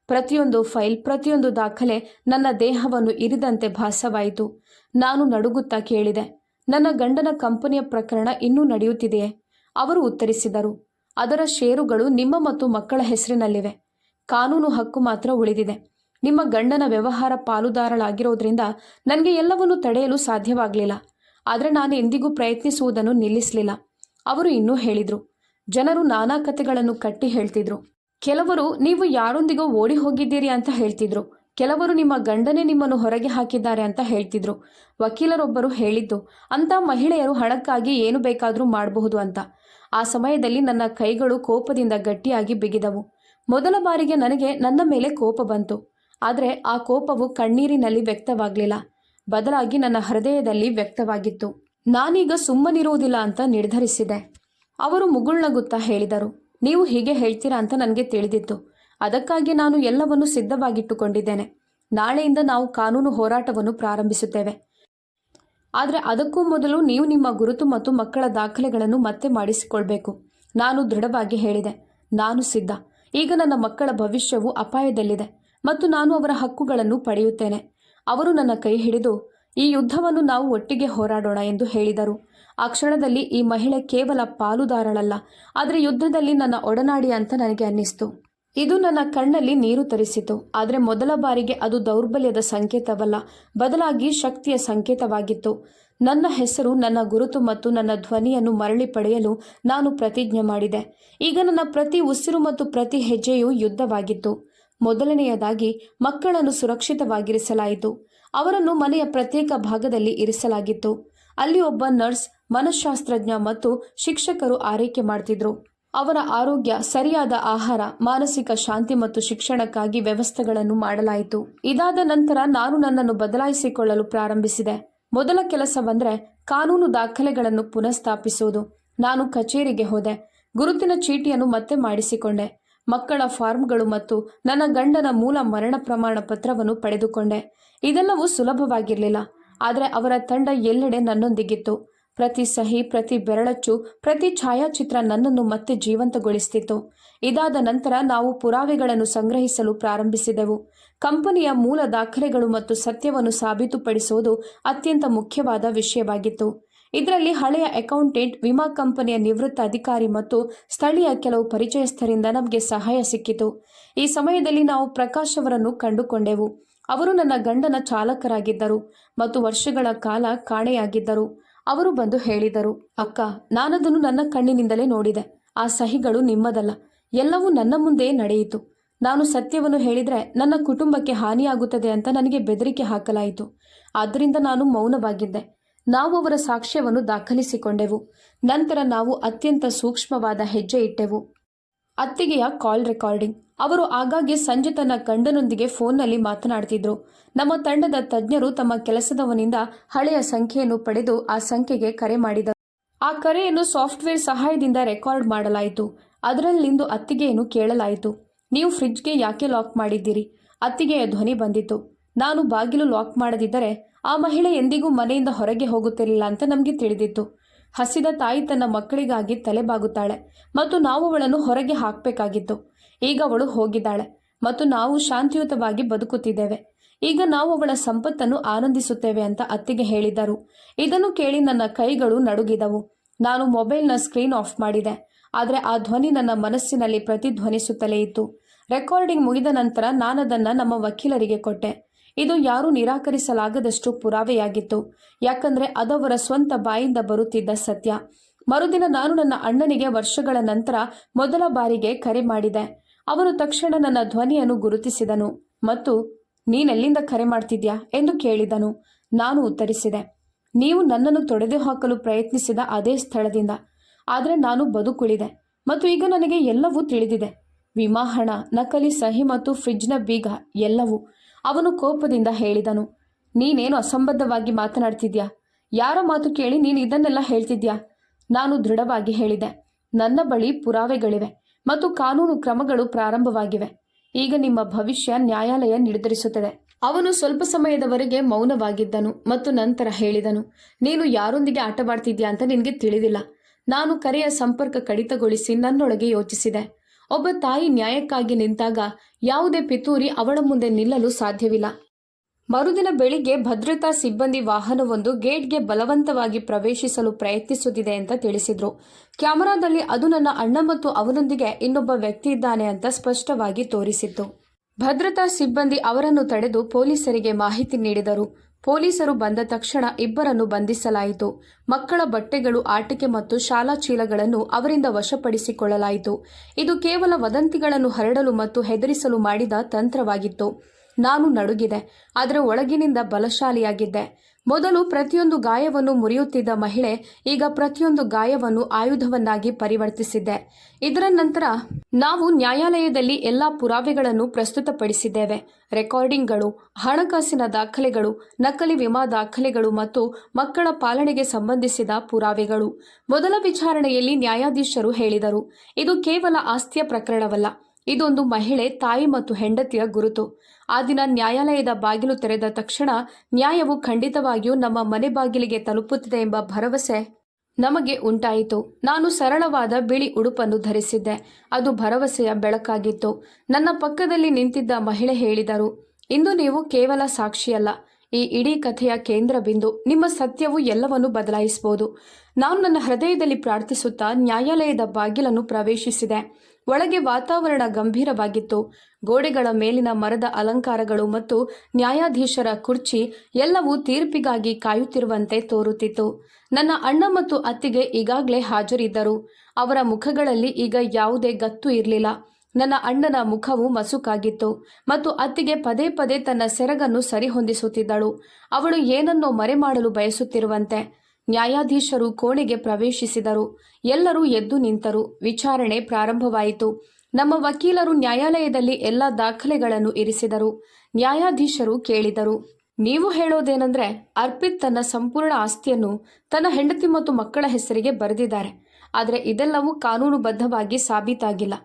ಪ್ರತಿಯೊಂದು ಫೈಲ್, ಪ್ರತಿಯೊಂದು ದಾಖಲೆ ನನ್ನ ದೇಹವನ್ನು ಇರಿದಂತೆ ಭಾಸವಾಯಿತು. ನಾನು ನಡುಗುತ್ತಾ ಕೇಳಿದೆ, ನನ್ನ ಗಂಡನ ಕಂಪನಿಯ ಪ್ರಕರಣ ಇನ್ನೂ ನಡೆಯುತ್ತಿದೆಯೇ? ಅವರು ಉತ್ತರಿಸಿದರು, ಅದರ ಷೇರುಗಳು ನಿಮ್ಮ ಮತ್ತು ಮಕ್ಕಳ ಹೆಸರಿನಲ್ಲಿವೆ. ಕಾನೂನು ಹಕ್ಕು ಮಾತ್ರ ಉಳಿದಿದೆ. ನಿಮ್ಮ ಗಂಡನ ವ್ಯವಹಾರ ಪಾಲುದಾರಳಾಗಿರೋದ್ರಿಂದ ನನಗೆ ಎಲ್ಲವನ್ನೂ ತಡೆಯಲು ಸಾಧ್ಯವಾಗಲಿಲ್ಲ. ಆದರೆ ನಾನು ಎಂದಿಗೂ ಪ್ರಯತ್ನಿಸುವುದನ್ನು ನಿಲ್ಲಿಸಲಿಲ್ಲ. ಅವರು ಇನ್ನೂ ಹೇಳಿದರು, ಜನರು ನಾನಾ ಕಥೆಗಳನ್ನು ಕಟ್ಟಿ ಹೇಳ್ತಿದ್ರು. ಕೆಲವರು ನೀವು ಯಾರೊಂದಿಗೋ ಓಡಿ ಹೋಗಿದ್ದೀರಿ ಅಂತ ಹೇಳ್ತಿದ್ರು. ಕೆಲವರು ನಿಮ್ಮ ಗಂಡನೇ ನಿಮ್ಮನ್ನು ಹೊರಗೆ ಹಾಕಿದ್ದಾರೆ ಅಂತ ಹೇಳ್ತಿದ್ರು. ವಕೀಲರೊಬ್ಬರು ಹೇಳಿದ್ದು, ಅಂಥ ಮಹಿಳೆಯರು ಹಣಕ್ಕಾಗಿ ಏನು ಬೇಕಾದರೂ ಮಾಡಬಹುದು ಅಂತ. ಆ ಸಮಯದಲ್ಲಿ ನನ್ನ ಕೈಗಳು ಕೋಪದಿಂದ ಗಟ್ಟಿಯಾಗಿ ಬಿಗಿದವು. ಮೊದಲ ಬಾರಿಗೆ ನನಗೆ ನನ್ನ ಮೇಲೆ ಕೋಪ ಬಂತು. ಆದರೆ ಆ ಕೋಪವು ಕಣ್ಣೀರಿನಲ್ಲಿ ವ್ಯಕ್ತವಾಗಲಿಲ್ಲ. ಬದಲಾಗಿ ನನ್ನ ಹೃದಯದಲ್ಲಿ ವ್ಯಕ್ತವಾಗಿತ್ತು. ನಾನೀಗ ಸುಮ್ಮನಿರುವುದಿಲ್ಲ ಅಂತ ನಿರ್ಧರಿಸಿದೆ. ಅವರು ಮುಗುಳ್ನಗುತ್ತಾ ಹೇಳಿದರು, ನೀವು ಹೀಗೆ ಹೇಳ್ತೀರಾ ಅಂತ ನನಗೆ ತಿಳಿದಿತ್ತು. ಅದಕ್ಕಾಗಿ ನಾನು ಎಲ್ಲವನ್ನೂ ಸಿದ್ಧವಾಗಿಟ್ಟುಕೊಂಡಿದ್ದೇನೆ. ನಾಳೆಯಿಂದ ನಾವು ಕಾನೂನು ಹೋರಾಟವನ್ನು ಪ್ರಾರಂಭಿಸುತ್ತೇವೆ. ಆದರೆ ಅದಕ್ಕೂ ಮೊದಲು ನೀವು ನಿಮ್ಮ ಗುರುತು ಮತ್ತು ಮಕ್ಕಳ ದಾಖಲೆಗಳನ್ನು ಮತ್ತೆ ಮಾಡಿಸಿಕೊಳ್ಬೇಕು. ನಾನು ದೃಢವಾಗಿ ಹೇಳಿದೆ, ನಾನು ಸಿದ್ಧ. ಈಗ ನನ್ನ ಮಕ್ಕಳ ಭವಿಷ್ಯವು ಅಪಾಯದಲ್ಲಿದೆ ಮತ್ತು ನಾನು ಅವರ ಹಕ್ಕುಗಳನ್ನು ಪಡೆಯುತ್ತೇನೆ. ಅವರು ನನ್ನ ಕೈ ಹಿಡಿದು, ಈ ಯುದ್ಧವನ್ನು ನಾವು ಒಟ್ಟಿಗೆ ಹೋರಾಡೋಣ ಎಂದು ಹೇಳಿದರು. ಆ ಕ್ಷಣದಲ್ಲಿ ಈ ಮಹಿಳೆ ಕೇವಲ ಪಾಲುದಾರಳಲ್ಲ, ಆದರೆ ಯುದ್ಧದಲ್ಲಿ ನನ್ನ ಒಡನಾಡಿ ಅಂತ ನನಗೆ ಅನ್ನಿಸ್ತು. ಇದು ನನ್ನ ಕಣ್ಣಲ್ಲಿ ನೀರು ತರಿಸಿತು. ಆದರೆ ಮೊದಲ ಬಾರಿಗೆ ಅದು ದೌರ್ಬಲ್ಯದ ಸಂಕೇತವಲ್ಲ, ಬದಲಾಗಿ ಶಕ್ತಿಯ ಸಂಕೇತವಾಗಿತ್ತು. ನನ್ನ ಹೆಸರು, ನನ್ನ ಗುರುತು ಮತ್ತು ನನ್ನ ಧ್ವನಿಯನ್ನು ಮರಳಿ ಪಡೆಯಲು ನಾನು ಪ್ರತಿಜ್ಞೆ ಮಾಡಿದೆ. ಈಗ ನನ್ನ ಪ್ರತಿ ಉಸಿರು ಮತ್ತು ಪ್ರತಿ ಹೆಜ್ಜೆಯೂ ಯುದ್ಧವಾಗಿತ್ತು. ಮೊದಲನೆಯದಾಗಿ ಮಕ್ಕಳನ್ನು ಸುರಕ್ಷಿತವಾಗಿರಿಸಲಾಯಿತು. ಅವರನ್ನು ಮನೆಯ ಪ್ರತ್ಯೇಕ ಭಾಗದಲ್ಲಿ ಇರಿಸಲಾಗಿತ್ತು. ಅಲ್ಲಿ ಒಬ್ಬ ನರ್ಸ್, ಮನಃಶಾಸ್ತ್ರಜ್ಞ ಮತ್ತು ಶಿಕ್ಷಕರು ಆರೈಕೆ ಮಾಡ್ತಿದ್ರು. ಅವರ ಆರೋಗ್ಯ, ಸರಿಯಾದ ಆಹಾರ, ಮಾನಸಿಕ ಶಾಂತಿ ಮತ್ತು ಶಿಕ್ಷಣಕ್ಕಾಗಿ ವ್ಯವಸ್ಥೆಗಳನ್ನು ಮಾಡಲಾಯಿತು. ಇದಾದ ನಂತರ ನಾನು ನನ್ನನ್ನು ಬದಲಾಯಿಸಿಕೊಳ್ಳಲು ಪ್ರಾರಂಭಿಸಿದೆ. ಮೊದಲ ಕೆಲಸವೆಂದರೆ ಕಾನೂನು ದಾಖಲೆಗಳನ್ನು ಪುನಃಸ್ಥಾಪಿಸುವುದು. ನಾನು ಕಚೇರಿಗೆ ಹೋದೆ. ಗುರುತಿನ ಚೀಟಿಯನ್ನು ಮತ್ತೆ ಮಾಡಿಸಿಕೊಂಡೆ. ಮಕ್ಕಳ ಫಾರ್ಮ್ಗಳು ಮತ್ತು ನನ್ನ ಗಂಡನ ಮೂಲ ಮರಣ ಪ್ರಮಾಣ ಪತ್ರವನ್ನು ಪಡೆದುಕೊಂಡೆ. ಇದೆಲ್ಲವೂ ಸುಲಭವಾಗಿರಲಿಲ್ಲ, ಆದರೆ ಅವರ ತಂಡ ಎಲ್ಲೆಡೆ ನನ್ನೊಂದಿಗಿತ್ತು. ಪ್ರತಿ ಸಹಿ, ಪ್ರತಿ ಬೆರಳಚ್ಚು, ಪ್ರತಿ ಛಾಯಾಚಿತ್ರ ನನ್ನನ್ನು ಮತ್ತೆ ಜೀವಂತಗೊಳಿಸುತ್ತಿತ್ತು. ಇದಾದ ನಂತರ ನಾವು ಪುರಾವೆಗಳನ್ನು ಸಂಗ್ರಹಿಸಲು ಪ್ರಾರಂಭಿಸಿದೆವು. ಕಂಪನಿಯ ಮೂಲ ದಾಖಲೆಗಳು ಮತ್ತು ಸತ್ಯವನ್ನು ಸಾಬೀತುಪಡಿಸುವುದು ಅತ್ಯಂತ ಮುಖ್ಯವಾದ ವಿಷಯವಾಗಿತ್ತು. ಇದರಲ್ಲಿ ಹಳೆಯ ಅಕೌಂಟೆಂಟ್, ವಿಮಾ ಕಂಪನಿಯ ನಿವೃತ್ತ ಅಧಿಕಾರಿ ಮತ್ತು ಸ್ಥಳೀಯ ಕೆಲವು ಪರಿಚಯಸ್ಥರಿಂದ ನಮಗೆ ಸಹಾಯ ಸಿಕ್ಕಿತು. ಈ ಸಮಯದಲ್ಲಿ ನಾವು ಪ್ರಕಾಶ್ ಅವರನ್ನು ಕಂಡುಕೊಂಡೆವು. ಅವರು ನನ್ನ ಗಂಡನ ಚಾಲಕರಾಗಿದ್ದರು ಮತ್ತು ವರ್ಷಗಳ ಕಾಲ ಕಾಣೆಯಾಗಿದ್ದರು. ಅವರು ಬಂದು ಹೇಳಿದರು, ಅಕ್ಕ, ನಾನದನ್ನು ನನ್ನ ಕಣ್ಣಿನಿಂದಲೇ ನೋಡಿದೆ. ಆ ಸಹಿಗಳು ನಿಮ್ಮದಲ್ಲ. ಎಲ್ಲವೂ ನನ್ನ ಮುಂದೆಯೇ ನಡೆಯಿತು. ನಾನು ಸತ್ಯವನ್ನು ಹೇಳಿದರೆ ನನ್ನ ಕುಟುಂಬಕ್ಕೆ ಹಾನಿಯಾಗುತ್ತದೆ ಅಂತ ನನಗೆ ಬೆದರಿಕೆ ಹಾಕಲಾಯಿತು. ಆದ್ದರಿಂದ ನಾನು ಮೌನವಾಗಿದ್ದೆ. ನಾವು ಅವರ ಸಾಕ್ಷ್ಯವನ್ನು ದಾಖಲಿಸಿಕೊಂಡೆವು. ನಂತರ ನಾವು ಅತ್ಯಂತ ಸೂಕ್ಷ್ಮವಾದ ಹೆಜ್ಜೆ ಇಟ್ಟೆವು. ಅತ್ತಿಗೆಯ ಕಾಲ್ ರೆಕಾರ್ಡಿಂಗ್. ಅವರು ಆಗಾಗ್ಗೆ ಸಂಜೆ ತನ್ನ ಗಂಡನೊಂದಿಗೆ ಫೋನ್ನಲ್ಲಿ ಮಾತನಾಡ್ತಿದ್ರು. ನಮ್ಮ ತಂಡದ ತಜ್ಞರು ತಮ್ಮ ಕೆಲಸದವನಿಂದ ಹಳೆಯ ಸಂಖ್ಯೆಯನ್ನು ಪಡೆದು ಆ ಸಂಖ್ಯೆಗೆ ಕರೆ ಮಾಡಿದರು. ಆ ಕರೆಯನ್ನು ಸಾಫ್ಟ್ವೇರ್ ಸಹಾಯದಿಂದ ರೆಕಾರ್ಡ್ ಮಾಡಲಾಯಿತು. ಅದರಲ್ಲಿಂದು ಅತ್ತಿಗೆಯನ್ನು ಕೇಳಲಾಯಿತು, ನೀವು ಫ್ರಿಡ್ಜ್ಗೆ ಯಾಕೆ ಲಾಕ್ ಮಾಡಿದ್ದೀರಿ? ಅತ್ತಿಗೆಯ ಧ್ವನಿ ಬಂದಿತು. ನಾನು ಬಾಗಿಲು ಲಾಕ್ ಮಾಡದಿದ್ದರೆ ಆ ಮಹಿಳೆ ಎಂದಿಗೂ ಮನೆಯಿಂದ ಹೊರಗೆ ಹೋಗುತ್ತಿರಲಿಲ್ಲ ಅಂತ ನಮಗೆ ತಿಳಿದಿತ್ತು. ಹಸಿದ ತಾಯಿ ತನ್ನ ಮಕ್ಕಳಿಗಾಗಿ ತಲೆಬಾಗುತ್ತಾಳೆ ಮತ್ತು ನಾವು ಅವಳನ್ನು ಹೊರಗೆ ಹಾಕಬೇಕಾಗಿತ್ತು. ಈಗ ಅವಳು ಹೋಗಿದ್ದಾಳೆ ಮತ್ತು ನಾವು ಶಾಂತಿಯುತವಾಗಿ ಬದುಕುತ್ತಿದ್ದೇವೆ. ಈಗ ನಾವು ಅವಳ ಸಂಪತ್ತನ್ನು ಆನಂದಿಸುತ್ತೇವೆ ಅಂತ ಅತ್ತಿಗೆ ಹೇಳಿದರು. ಇದನ್ನು ಕೇಳಿ ನನ್ನ ಕೈಗಳು ನಡುಗಿದವು. ನಾನು ಮೊಬೈಲ್ನ ಸ್ಕ್ರೀನ್ ಆಫ್ ಮಾಡಿದೆ, ಆದರೆ ಆ ಧ್ವನಿ ನನ್ನ ಮನಸ್ಸಿನಲ್ಲಿ ಪ್ರತಿಧ್ವನಿಸುತ್ತಲೇ ಇತ್ತು. ರೆಕಾರ್ಡಿಂಗ್ ಮುಗಿದ ನಂತರ ನಾನದನ್ನು ನಮ್ಮ ವಕೀಲರಿಗೆ ಕೊಟ್ಟೆ. ಇದು ಯಾರೂ ನಿರಾಕರಿಸಲಾಗದಷ್ಟು ಪುರಾವೆಯಾಗಿತ್ತು, ಯಾಕಂದರೆ ಅದವರ ಸ್ವಂತ ಬಾಯಿಂದ ಬರುತ್ತಿದ್ದ ಸತ್ಯ. ಮರುದಿನ ನಾನು ನನ್ನ ಅಣ್ಣನಿಗೆ ವರ್ಷಗಳ ನಂತರ ಮೊದಲ ಬಾರಿಗೆ ಕರೆ ಮಾಡಿದೆ. ಅವನು ತಕ್ಷಣ ನನ್ನ ಧ್ವನಿಯನ್ನು ಗುರುತಿಸಿದನು ಮತ್ತು ನೀನೆಲ್ಲಿಂದ ಕರೆ ಮಾಡ್ತಿದ್ಯಾ ಎಂದು ಕೇಳಿದನು. ನಾನು ಉತ್ತರಿಸಿದೆ, ನೀವು ನನ್ನನ್ನು ತೊಡೆದು ಹಾಕಲು ಪ್ರಯತ್ನಿಸಿದ ಅದೇ ಸ್ಥಳದಿಂದ. ಆದರೆ ನಾನು ಬದುಕುಳಿದೆ ಮತ್ತು ಈಗ ನನಗೆ ಎಲ್ಲವೂ ತಿಳಿದಿದೆ. ವಿಮಾ ಹಣ, ನಕಲಿ ಸಹಿ ಮತ್ತು ಫ್ರಿಡ್ಜ್ನ ಬೀಗ, ಎಲ್ಲವೂ. ಅವನು ಕೋಪದಿಂದ ಹೇಳಿದನು, ನೀನೇನು ಅಸಂಬದ್ಧವಾಗಿ ಮಾತನಾಡ್ತಿದ್ಯಾ? ಯಾರ ಮಾತು ಕೇಳಿ ನೀನು ಇದನ್ನೆಲ್ಲ ಹೇಳ್ತಿದ್ಯಾ? ನಾನು ದೃಢವಾಗಿ ಹೇಳಿದೆ, ನನ್ನ ಬಳಿ ಪುರಾವೆಗಳಿವೆ ಮತ್ತು ಕಾನೂನು ಕ್ರಮಗಳು ಪ್ರಾರಂಭವಾಗಿವೆ. ಈಗ ನಿಮ್ಮ ಭವಿಷ್ಯ ನ್ಯಾಯಾಲಯ ನಿರ್ಧರಿಸುತ್ತದೆ. ಅವನು ಸ್ವಲ್ಪ ಸಮಯದವರೆಗೆ ಮೌನವಾಗಿದ್ದನು ಮತ್ತು ನಂತರ ಹೇಳಿದನು, ನೀನು ಯಾರೊಂದಿಗೆ ಆಟವಾಡ್ತಿದ್ಯಾ ಅಂತ ನಿನಗೆ ತಿಳಿದಿಲ್ಲ. ನಾನು ಕರೆಯ ಸಂಪರ್ಕ ಕಡಿತಗೊಳಿಸಿ ನನ್ನೊಳಗೆ ಯೋಚಿಸಿದೆ. ಒಬ್ಬ ತಾಯಿ ನ್ಯಾಯಕ್ಕಾಗಿ ನಿಂತಾಗ ಯಾವುದೇ ಪಿತೂರಿ ಅವಳ ಮುಂದೆ ನಿಲ್ಲಲು ಸಾಧ್ಯವಿಲ್ಲ. ಮರುದಿನ ಬೆಳಿಗ್ಗೆ ಭದ್ರತಾ ಸಿಬ್ಬಂದಿ ವಾಹನವೊಂದು ಗೇಟ್ಗೆ ಬಲವಂತವಾಗಿ ಪ್ರವೇಶಿಸಲು ಪ್ರಯತ್ನಿಸುತ್ತಿದೆ ಅಂತ ತಿಳಿಸಿದ್ರು. ಕ್ಯಾಮೆರಾದಲ್ಲಿ ಅದು ನನ್ನ ಅಣ್ಣ ಮತ್ತು ಅವನೊಂದಿಗೆ ಇನ್ನೊಬ್ಬ ವ್ಯಕ್ತಿ ಇದ್ದಾನೆ ಅಂತ ಸ್ಪಷ್ಟವಾಗಿ ತೋರಿಸಿತ್ತು. ಭದ್ರತಾ ಸಿಬ್ಬಂದಿ ಅವರನ್ನು ತಡೆದು ಪೊಲೀಸರಿಗೆ ಮಾಹಿತಿ ನೀಡಿದರು. ಪೊಲೀಸರು ಬಂದ ತಕ್ಷಣ ಇಬ್ಬರನ್ನು ಬಂಧಿಸಲಾಯಿತು. ಮಕ್ಕಳ ಬಟ್ಟೆಗಳು, ಆಟಿಕೆ ಮತ್ತು ಶಾಲಾ ಚೀಲಗಳನ್ನು ಅವರಿಂದ ವಶಪಡಿಸಿಕೊಳ್ಳಲಾಯಿತು. ಇದು ಕೇವಲ ವದಂತಿಗಳನ್ನು ಹರಡಲು ಮತ್ತು ಹೆದರಿಸಲು ಮಾಡಿದ ತಂತ್ರವಾಗಿತ್ತು. ನಾನು ನಡುಗಿದೆ, ಆದರೆ ಒಳಗಿನಿಂದ ಬಲಶಾಲಿಯಾಗಿದ್ದೆ. ಮೊದಲು ಪ್ರತಿಯೊಂದು ಗಾಯವನ್ನು ಮುರಿಯುತ್ತಿದ್ದ ಮಹಿಳೆ ಈಗ ಪ್ರತಿಯೊಂದು ಗಾಯವನ್ನು ಆಯುಧವನ್ನಾಗಿ ಪರಿವರ್ತಿಸಿದ್ದೆ. ಇದರ ನಂತರ ನಾವು ನ್ಯಾಯಾಲಯದಲ್ಲಿ ಎಲ್ಲಾ ಪುರಾವೆಗಳನ್ನು ಪ್ರಸ್ತುತಪಡಿಸಿದ್ದೇವೆ. ರೆಕಾರ್ಡಿಂಗ್ಗಳು, ಹಣಕಾಸಿನ ದಾಖಲೆಗಳು, ನಕಲಿ ವಿಮಾ ದಾಖಲೆಗಳು ಮತ್ತು ಮಕ್ಕಳ ಪಾಲನೆಗೆ ಸಂಬಂಧಿಸಿದ ಪುರಾವೆಗಳು. ಮೊದಲ ವಿಚಾರಣೆಯಲ್ಲಿ ನ್ಯಾಯಾಧೀಶರು ಹೇಳಿದರು, ಇದು ಕೇವಲ ಆಸ್ತಿಯ ಪ್ರಕರಣವಲ್ಲ, ಇದೊಂದು ಮಹಿಳೆ, ತಾಯಿ ಮತ್ತು ಹೆಂಡತಿಯ ಗುರುತು. ಆ ದಿನ ನ್ಯಾಯಾಲಯದ ಬಾಗಿಲು ತೆರೆದ ತಕ್ಷಣ ನ್ಯಾಯವು ಖಂಡಿತವಾಗಿಯೂ ನಮ್ಮ ಮನೆ ಬಾಗಿಲಿಗೆ ತಲುಪುತ್ತಿದೆ ಎಂಬ ಭರವಸೆ ನಮಗೆ ಉಂಟಾಯಿತು. ನಾನು ಸರಳವಾದ ಬಿಳಿ ಉಡುಪನ್ನು ಧರಿಸಿದ್ದೆ. ಅದು ಭರವಸೆಯ ಬೆಳಕಾಗಿತ್ತು. ನನ್ನ ಪಕ್ಕದಲ್ಲಿ ನಿಂತಿದ್ದ ಮಹಿಳೆ ಹೇಳಿದರು, ಇಂದು ನೀವು ಕೇವಲ ಸಾಕ್ಷಿಯಲ್ಲ, ಈ ಇಡೀ ಕಥೆಯ ಕೇಂದ್ರ ಬಿಂದು. ನಿಮ್ಮ ಸತ್ಯವು ಎಲ್ಲವನ್ನು ಬದಲಾಯಿಸಬಹುದು. ನಾನು ನನ್ನ ಹೃದಯದಲ್ಲಿ ಪ್ರಾರ್ಥಿಸುತ್ತಾ ನ್ಯಾಯಾಲಯದ ಬಾಗಿಲನ್ನು ಪ್ರವೇಶಿಸಿದೆ. ಒಳಗೆ ವಾತಾವರಣ ಗಂಭೀರವಾಗಿತ್ತು. ಗೋಡೆಗಳ ಮೇಲಿನ ಮರದ ಅಲಂಕಾರಗಳು ಮತ್ತು ನ್ಯಾಯಾಧೀಶರ ಕುರ್ಚಿ ಎಲ್ಲವೂ ತೀರ್ಪಿಗಾಗಿ ಕಾಯುತ್ತಿರುವಂತೆ ತೋರುತ್ತಿತ್ತು. ನನ್ನ ಅಣ್ಣ ಮತ್ತು ಅತ್ತಿಗೆ ಈಗಾಗಲೇ ಹಾಜರಿದ್ದರು. ಅವರ ಮುಖಗಳಲ್ಲಿ ಈಗ ಯಾವುದೇ ಗತ್ತು ಇರಲಿಲ್ಲ. ನನ್ನ ಅಣ್ಣನ ಮುಖವು ಮಸುಕಾಗಿತ್ತು ಮತ್ತು ಅತ್ತಿಗೆ ಪದೇ ಪದೇ ತನ್ನ ಸೆರಗನ್ನು ಸರಿಹೊಂದಿಸುತ್ತಿದ್ದಳು. ಅವಳು ಏನನ್ನೋ ಮರೆಮಾಡಲು ಬಯಸುತ್ತಿರುವಂತೆ. ನ್ಯಾಯಾಧೀಶರು ಕೋಣೆಗೆ ಪ್ರವೇಶಿಸಿದರು. ಎಲ್ಲರೂ ಎದ್ದು ನಿಂತರು. ವಿಚಾರಣೆ ಪ್ರಾರಂಭವಾಯಿತು. ನಮ್ಮ ವಕೀಲರು ನ್ಯಾಯಾಲಯದಲ್ಲಿ ಎಲ್ಲ ದಾಖಲೆಗಳನ್ನು ಇರಿಸಿದರು. ನ್ಯಾಯಾಧೀಶರು ಕೇಳಿದರು, ನೀವು ಹೇಳೋದೇನೆಂದ್ರೆ ಅರ್ಪಿತ್ ತನ್ನ ಸಂಪೂರ್ಣ ಆಸ್ತಿಯನ್ನು ತನ್ನ ಹೆಂಡತಿ ಮತ್ತು ಮಕ್ಕಳ ಹೆಸರಿಗೆ ಬರೆದಿದ್ದಾರೆ. ಆದರೆ ಇದೆಲ್ಲವೂ ಕಾನೂನುಬದ್ಧವಾಗಿ ಸಾಬೀತಾಗಿಲ್ಲ.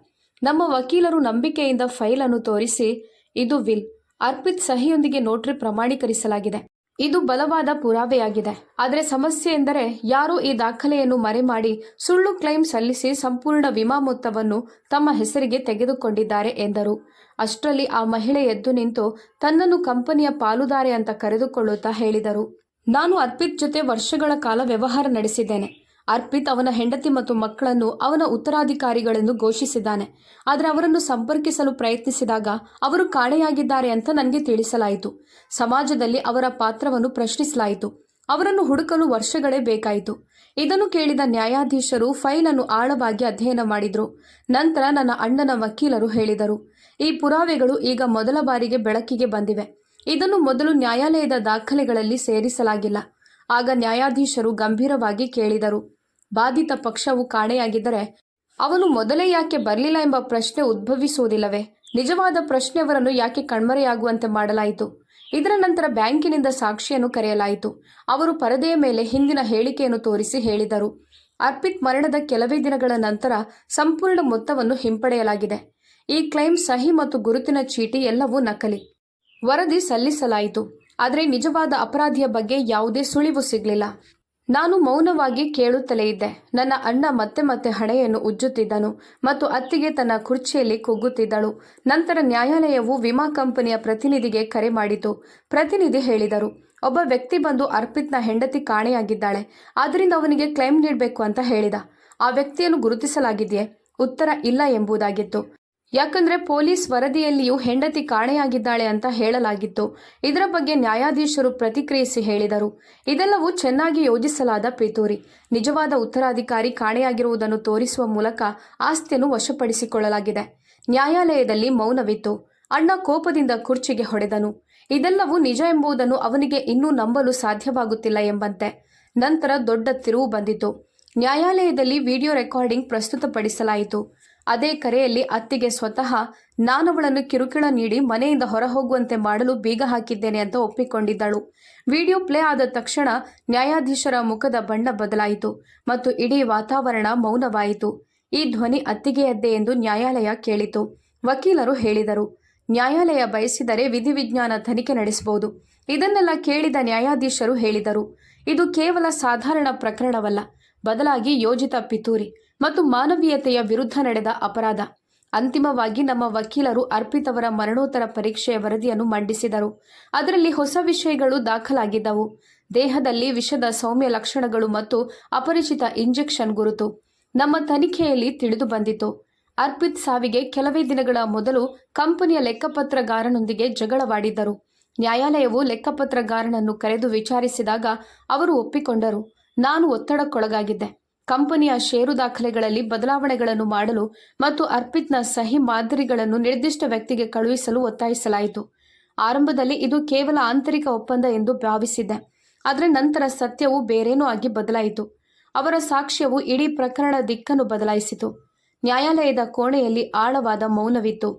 ನಮ್ಮ ವಕೀಲರು ನಂಬಿಕೆಯಿಂದ ಫೈಲ್ ಅನ್ನು ತೋರಿಸಿ, ಇದು ವಿಲ್, ಅರ್ಪಿತ್ ಸಹಿಯೊಂದಿಗೆ ನೋಟ್ರಿ ಪ್ರಮಾಣೀಕರಿಸಲಾಗಿದೆ. ಇದು ಬಲವಾದ ಪುರಾವೆಯಾಗಿದೆ. ಆದರೆ ಸಮಸ್ಯೆ ಎಂದರೆ ಯಾರೋ ಈ ದಾಖಲೆಯನ್ನು ಮರೆಮಾಡಿ ಸುಳ್ಳು ಕ್ಲೈಮ್ ಸಲ್ಲಿಸಿ ಸಂಪೂರ್ಣ ವಿಮಾ ಮೊತ್ತವನ್ನು ತಮ್ಮ ಹೆಸರಿಗೆ ತೆಗೆದುಕೊಂಡಿದ್ದಾರೆ ಎಂದರು. ಅಷ್ಟರಲ್ಲಿ ಆ ಮಹಿಳೆ ಎದ್ದು ನಿಂತು ತನ್ನನ್ನು ಕಂಪನಿಯ ಪಾಲುದಾರೆ ಅಂತ ಕರೆದುಕೊಳ್ಳುತ್ತಾ ಹೇಳಿದರು, ನಾನು ಅರ್ಪಿತ್ ಜೊತೆ ವರ್ಷಗಳ ಕಾಲ ವ್ಯವಹಾರ ನಡೆಸಿದ್ದೇನೆ. ಅರ್ಪಿತ್ ಅವನ ಹೆಂಡತಿ ಮತ್ತು ಮಕ್ಕಳನ್ನು ಅವನ ಉತ್ತರಾಧಿಕಾರಿಗಳೆಂದು ಘೋಷಿಸಿದ್ದಾನೆ. ಆದರೆ ಅವರನ್ನು ಸಂಪರ್ಕಿಸಲು ಪ್ರಯತ್ನಿಸಿದಾಗ ಅವರು ಕಾಣೆಯಾಗಿದ್ದಾರೆ ಅಂತ ನನಗೆ ತಿಳಿಸಲಾಯಿತು. ಸಮಾಜದಲ್ಲಿ ಅವರ ಪಾತ್ರವನ್ನು ಪ್ರಶ್ನಿಸಲಾಯಿತು. ಅವರನ್ನು ಹುಡುಕಲು ವರ್ಷಗಳೇ ಬೇಕಾಯಿತು. ಇದನ್ನು ಕೇಳಿದ ನ್ಯಾಯಾಧೀಶರು ಫೈಲ್ ಅನ್ನು ಆಳವಾಗಿ ಅಧ್ಯಯನ ಮಾಡಿದರು. ನಂತರ ನನ್ನ ಅಣ್ಣನ ವಕೀಲರು ಹೇಳಿದರು, ಈ ಪುರಾವೆಗಳು ಈಗ ಮೊದಲ ಬಾರಿಗೆ ಬೆಳಕಿಗೆ ಬಂದಿವೆ. ಇದನ್ನು ಮೊದಲು ನ್ಯಾಯಾಲಯದ ದಾಖಲೆಗಳಲ್ಲಿ ಸೇರಿಸಲಾಗಿಲ್ಲ. ಆಗ ನ್ಯಾಯಾಧೀಶರು ಗಂಭೀರವಾಗಿ ಕೇಳಿದರು, ಬಾಧಿತ ಪಕ್ಷವು ಕಾಣೆಯಾಗಿದ್ದರೆ ಅವನು ಮೊದಲೇ ಯಾಕೆ ಬರಲಿಲ್ಲ ಎಂಬ ಪ್ರಶ್ನೆ ಉದ್ಭವಿಸುವುದಿಲ್ಲವೇ? ನಿಜವಾದ ಪ್ರಶ್ನೆ ಅವರನ್ನು ಯಾಕೆ ಕಣ್ಮರೆಯಾಗುವಂತೆ ಮಾಡಲಾಯಿತು? ಇದರ ನಂತರ ಬ್ಯಾಂಕಿನಿಂದ ಸಾಕ್ಷಿಯನ್ನು ಕರೆಯಲಾಯಿತು. ಅವರು ಪರದೆಯ ಮೇಲೆ ಹಿಂದಿನ ಹೇಳಿಕೆಯನ್ನು ತೋರಿಸಿ ಹೇಳಿದರು, ಅರ್ಪಿತ್ ಮರಣದ ಕೆಲವೇ ದಿನಗಳ ನಂತರ ಸಂಪೂರ್ಣ ಮೊತ್ತವನ್ನು ಹಿಂಪಡೆಯಲಾಗಿದೆ. ಈ ಕ್ಲೈಮ್ ಸಹಿ ಮತ್ತು ಗುರುತಿನ ಚೀಟಿ ಎಲ್ಲವೂ ನಕಲಿ. ವರದಿ ಸಲ್ಲಿಸಲಾಯಿತು. ಆದರೆ ನಿಜವಾದ ಅಪರಾಧಿಯ ಬಗ್ಗೆ ಯಾವುದೇ ಸುಳಿವು ಸಿಗಲಿಲ್ಲ. ನಾನು ಮೌನವಾಗಿ ಕೇಳುತ್ತಲೇ ಇದ್ದೆ. ನನ್ನ ಅಣ್ಣ ಮತ್ತೆ ಮತ್ತೆ ಹಣೆಯನ್ನು ಉಜ್ಜುತ್ತಿದ್ದನು ಮತ್ತು ಅತ್ತಿಗೆ ತನ್ನ ಕುರ್ಚಿಯಲ್ಲಿ ಕುಗ್ಗುತ್ತಿದ್ದಳು. ನಂತರ ನ್ಯಾಯಾಲಯವು ವಿಮಾ ಕಂಪನಿಯ ಪ್ರತಿನಿಧಿಗೆ ಕರೆ ಮಾಡಿತು. ಪ್ರತಿನಿಧಿ ಹೇಳಿದರು, ಒಬ್ಬ ವ್ಯಕ್ತಿ ಬಂದು ಅರ್ಪಿತ್ನ ಹೆಂಡತಿ ಕಾಣೆಯಾಗಿದ್ದಾಳೆ, ಆದ್ದರಿಂದ ಅವನಿಗೆ ಕ್ಲೈಮ್ ನೀಡಬೇಕು ಅಂತ ಹೇಳಿದ. ಆ ವ್ಯಕ್ತಿಯನ್ನು ಗುರುತಿಸಲಾಗಿದೆಯೇ? ಉತ್ತರ ಇಲ್ಲ ಎಂಬುದಾಗಿತ್ತು. ಯಾಕಂದ್ರೆ ಪೊಲೀಸ್ ವರದಿಯಲ್ಲಿಯೂ ಹೆಂಡತಿ ಕಾಣೆಯಾಗಿದ್ದಾಳೆ ಅಂತ ಹೇಳಲಾಗಿತ್ತು. ಇದರ ಬಗ್ಗೆ ನ್ಯಾಯಾಧೀಶರು ಪ್ರತಿಕ್ರಿಯಿಸಿ ಹೇಳಿದರು, ಇದೆಲ್ಲವೂ ಚೆನ್ನಾಗಿ ಯೋಜಿಸಲಾದ ಪಿತೂರಿ. ನಿಜವಾದ ಉತ್ತರಾಧಿಕಾರಿ ಕಾಣೆಯಾಗಿರುವುದನ್ನು ತೋರಿಸುವ ಮೂಲಕ ಆಸ್ತಿಯನ್ನು ವಶಪಡಿಸಿಕೊಳ್ಳಲಾಗಿದೆ. ನ್ಯಾಯಾಲಯದಲ್ಲಿ ಮೌನವಿತ್ತು. ಅಣ್ಣ ಕೋಪದಿಂದ ಕುರ್ಚಿಗೆ ಹೊಡೆದನು. ಇದೆಲ್ಲವೂ ನಿಜ ಎಂಬುದನ್ನು ಅವನಿಗೆ ಇನ್ನೂ ನಂಬಲು ಸಾಧ್ಯವಾಗುತ್ತಿಲ್ಲ ಎಂಬಂತೆ. ನಂತರ ದೊಡ್ಡ ತಿರುವು ಬಂದಿತು. ನ್ಯಾಯಾಲಯದಲ್ಲಿ ವಿಡಿಯೋ ರೆಕಾರ್ಡಿಂಗ್ ಪ್ರಸ್ತುತಪಡಿಸಲಾಯಿತು. ಅದೇ ಕರೆಯಲ್ಲಿ ಅತ್ತಿಗೆ ಸ್ವತಃ ನಾನವಳನ್ನು ಕಿರುಕುಳ ನೀಡಿ ಮನೆಯಿಂದ ಹೊರಹೋಗುವಂತೆ ಮಾಡಲು ಬೀಗ ಹಾಕಿದ್ದೇನೆ ಅಂತ ಒಪ್ಪಿಕೊಂಡಿದ್ದಳು. ವಿಡಿಯೋ ಪ್ಲೇ ಆದ ತಕ್ಷಣ ನ್ಯಾಯಾಧೀಶರ ಮುಖದ ಬಣ್ಣ ಬದಲಾಯಿತು ಮತ್ತು ಇಡೀ ವಾತಾವರಣ ಮೌನವಾಯಿತು. ಈ ಧ್ವನಿ ಅತ್ತಿಗೆಯದ್ದೇ ಎಂದು ನ್ಯಾಯಾಲಯ ಕೇಳಿತು. ವಕೀಲರು ಹೇಳಿದರು, ನ್ಯಾಯಾಲಯ ಬಯಸಿದರೆ ವಿಧಿವಿಜ್ಞಾನ ತನಿಖೆ ನಡೆಸಬಹುದು. ಇದನ್ನೆಲ್ಲ ಕೇಳಿದ ನ್ಯಾಯಾಧೀಶರು ಹೇಳಿದರು, ಇದು ಕೇವಲ ಸಾಧಾರಣ ಪ್ರಕರಣವಲ್ಲ, ಬದಲಾಗಿ ಯೋಜಿತ ಪಿತೂರಿ ಮತ್ತು ಮಾನವೀಯತೆಯ ವಿರುದ್ಧ ನಡೆದ ಅಪರಾಧ. ಅಂತಿಮವಾಗಿ ನಮ್ಮ ವಕೀಲರು ಅರ್ಪಿತ್ ಅವರ ಮರಣೋತ್ತರ ಪರೀಕ್ಷೆಯ ವರದಿಯನ್ನು ಮಂಡಿಸಿದರು. ಅದರಲ್ಲಿ ಹೊಸ ವಿಷಯಗಳು ದಾಖಲಾಗಿದ್ದವು. ದೇಹದಲ್ಲಿ ವಿಷದ ಸೌಮ್ಯ ಲಕ್ಷಣಗಳು ಮತ್ತು ಅಪರಿಚಿತ ಇಂಜೆಕ್ಷನ್ ಗುರುತು. ನಮ್ಮ ತನಿಖೆಯಲ್ಲಿ ತಿಳಿದು ಬಂದಿತು, ಅರ್ಪಿತ್ ಸಾವಿಗೆ ಕೆಲವೇ ದಿನಗಳ ಮೊದಲು ಕಂಪನಿಯ ಲೆಕ್ಕಪತ್ರಗಾರನೊಂದಿಗೆ ಜಗಳವಾಡಿದ್ದರು. ನ್ಯಾಯಾಲಯವು ಲೆಕ್ಕಪತ್ರಗಾರನನ್ನು ಕರೆದು ವಿಚಾರಿಸಿದಾಗ ಅವರು ಒಪ್ಪಿಕೊಂಡರು. ನಾನು ಒತ್ತಡಕ್ಕೊಳಗಾಗಿದ್ದೆ. ಕಂಪನಿಯ ಷೇರು ದಾಖಲೆಗಳಲ್ಲಿ ಬದಲಾವಣೆಗಳನ್ನು ಮಾಡಲು ಮತ್ತು ಅರ್ಪಿತ್ನ ಸಹಿ ಮಾದರಿಗಳನ್ನು ನಿರ್ದಿಷ್ಟ ವ್ಯಕ್ತಿಗೆ ಕಳುಹಿಸಲು ಒತ್ತಾಯಿಸಲಾಯಿತು. ಆರಂಭದಲ್ಲಿ ಇದು ಕೇವಲ ಆಂತರಿಕ ಒಪ್ಪಂದ ಎಂದು ಭಾವಿಸಿದ್ದೆ. ಆದರೆ ನಂತರ ಸತ್ಯವು ಬೇರೇನೂ ಆಗಿ ಬದಲಾಯಿತು. ಅವರ ಸಾಕ್ಷ್ಯವು ಇಡೀ ಪ್ರಕರಣ ದಿಕ್ಕನ್ನು ಬದಲಾಯಿಸಿತು. ನ್ಯಾಯಾಲಯದ ಕೋಣೆಯಲ್ಲಿ ಆಳವಾದ ಮೌನವಿತ್ತು.